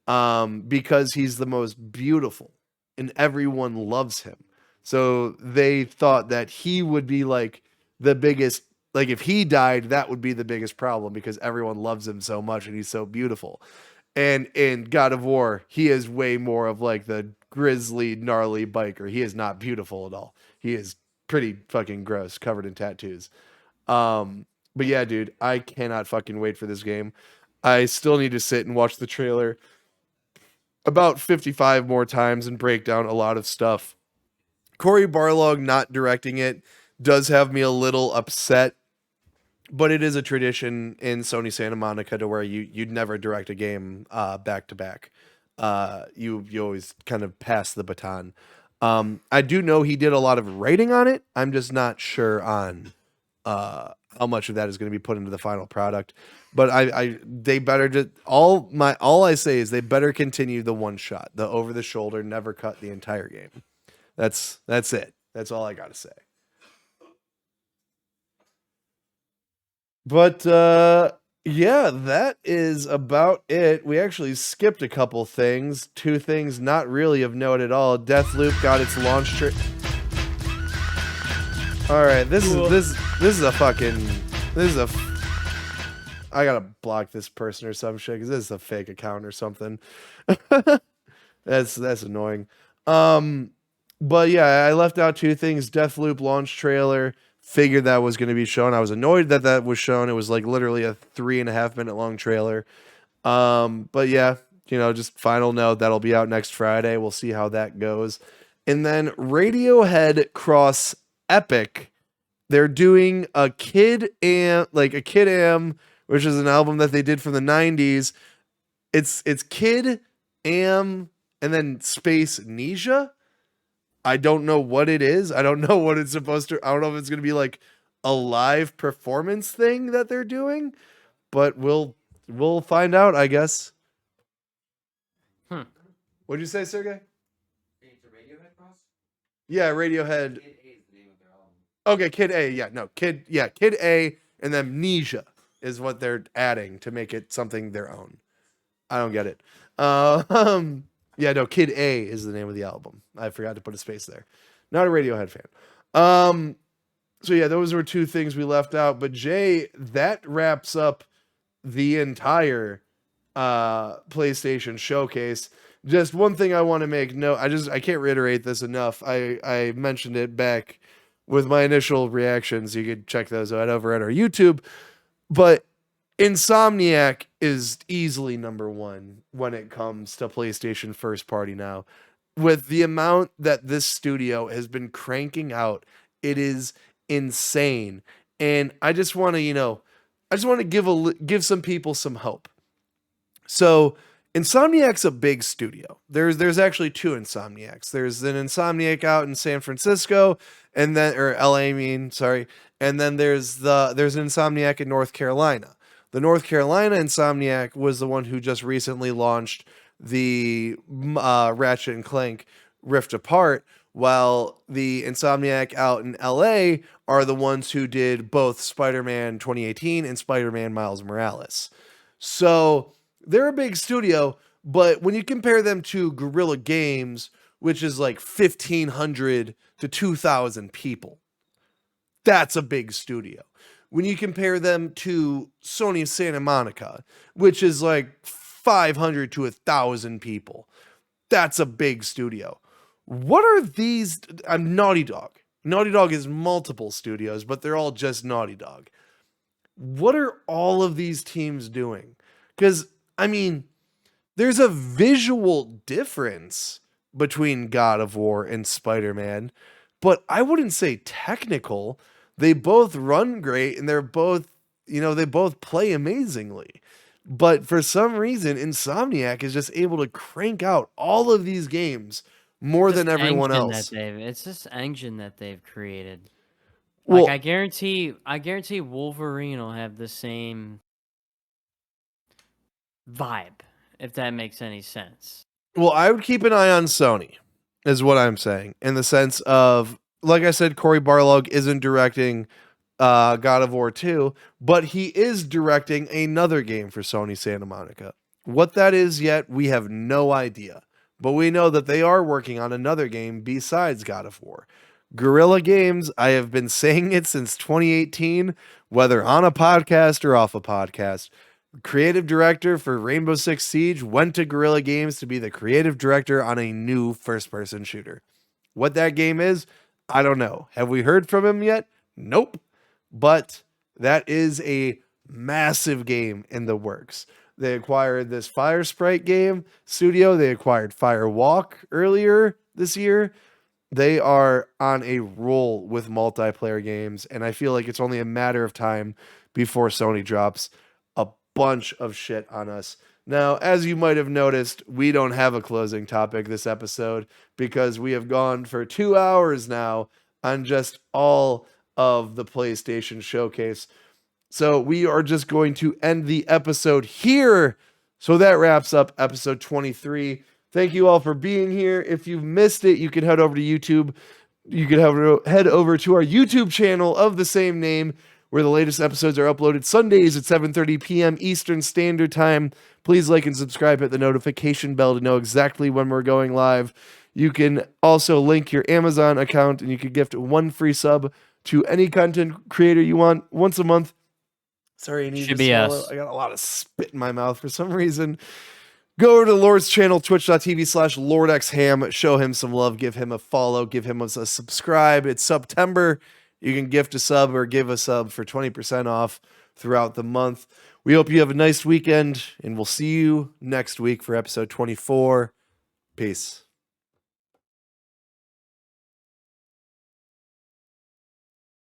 because he's the most beautiful and everyone loves him. So they thought that he would be like the biggest, like if he died, that would be the biggest problem because everyone loves him so much and he's so beautiful. And in God of War, he is way more of like the grizzly, gnarly biker. He is not beautiful at all. He is pretty fucking gross, covered in tattoos. But yeah, dude, I cannot fucking wait for this game. I still need to sit and watch the trailer about 55 more times and break down a lot of stuff. Cory Barlog not directing it does have me a little upset, but it is a tradition in Sony Santa Monica to where you'd never direct a game back to back. You always kind of pass the baton. I do know he did a lot of writing on it. I'm just not sure on how much of that is going to be put into the final product. But they better just all I say is they better continue the one shot, the over the shoulder, never cut the entire game. That's it. That's all I got to say. But yeah, that is about it. We actually skipped a couple things. Two things not really of note at all. Deathloop got its launch all right, this is a I gotta block this person or some shit because this is a fake account or something. That's annoying. But yeah, I left out two things. Deathloop launch trailer. Figured that was going to be shown. I was annoyed that was shown. It was like literally a 3.5 minute long trailer. But yeah, just final note, that'll be out next Friday. We'll see how that goes. And then Radiohead cross Epic. They're doing a Kid Am, which is an album that they did from the 90s. It's Kid Am and then space Nisha. I don't know what it is. I don't know what it's supposed to. I don't know if it's going to be like a live performance thing that they're doing, but we'll find out, I guess. What'd you say, Sergey? It's a Radiohead cross? Yeah, Radiohead. Kid A is the name of their album. Okay, Kid A. Yeah, no, Kid A, and then Amnesia is what they're adding to make it something their own. I don't get it. Yeah, no, Kid A is the name of the album. I forgot to put a space there. Not a Radiohead fan. So yeah, those were two things we left out. But Jay, that wraps up the entire PlayStation showcase. Just one thing I want to make note. I can't reiterate this enough. I mentioned it back with my initial reactions. You could check those out over at our YouTube. But Insomniac is easily number one when it comes to PlayStation first party now. With the amount that this studio has been cranking out, it is insane. And I just want to, give some people some hope. So Insomniac's a big studio. There's actually two Insomniacs. There's an Insomniac out in San Francisco, and then or LA, and then there's an Insomniac in North Carolina. The North Carolina Insomniac was the one who just recently launched the Ratchet and Clank Rift Apart, while the Insomniac out in LA are the ones who did both Spider-Man 2018 and Spider-Man Miles Morales. So they're a big studio, but when you compare them to Guerrilla Games, which is like 1,500 to 2,000 people, that's a big studio. When you compare them to Sony Santa Monica, which is like 500 to 1,000 people, that's a big studio. What are these? Naughty Dog. Naughty Dog is multiple studios, but they're all just Naughty Dog. What are all of these teams doing? Because, I mean, there's a visual difference between God of War and Spider-Man, but I wouldn't say technical. They both run great, and they're both, they both play amazingly. But for some reason, Insomniac is just able to crank out all of these games more than everyone else. It's this engine that they've created. Well, I guarantee Wolverine will have the same vibe, if that makes any sense. Well, I would keep an eye on Sony, is what I'm saying, in the sense of, like I said, Cory Barlog isn't directing God of War 2, but he is directing another game for Sony Santa Monica. What that is yet, we have no idea. But we know that they are working on another game besides God of War. Guerrilla Games, I have been saying it since 2018, whether on a podcast or off a podcast. Creative director for Rainbow Six Siege went to Guerrilla Games to be the creative director on a new first-person shooter. What that game is, I don't know. Have we heard from him yet? Nope. But that is a massive game in the works. They acquired this Fire Sprite game studio. They acquired Firewalk earlier this year. They are on a roll with multiplayer games, and I feel like it's only a matter of time before Sony drops a bunch of shit on us. Now, as you might have noticed, we don't have a closing topic this episode because we have gone for 2 hours now on just all of the PlayStation Showcase. So we are just going to end the episode here. So that wraps up episode 23. Thank you all for being here. If you've missed it, you can head over to YouTube. You can head over to our YouTube channel of the same name, where the latest episodes are uploaded Sundays at 7:30 p.m. Eastern Standard Time. Please like and subscribe, hit the notification bell to know exactly when we're going live. You can also link your Amazon account, and you can gift one free sub to any content creator you want once a month. Sorry, I need to swallow. I got a lot of spit in my mouth for some reason. Go over to Lord's channel, twitch.tv/LordxHam. Show him some love. Give him a follow. Give him a subscribe. It's September. You can gift a sub or give a sub for 20% off throughout the month. We hope you have a nice weekend, and we'll see you next week for episode 24. Peace.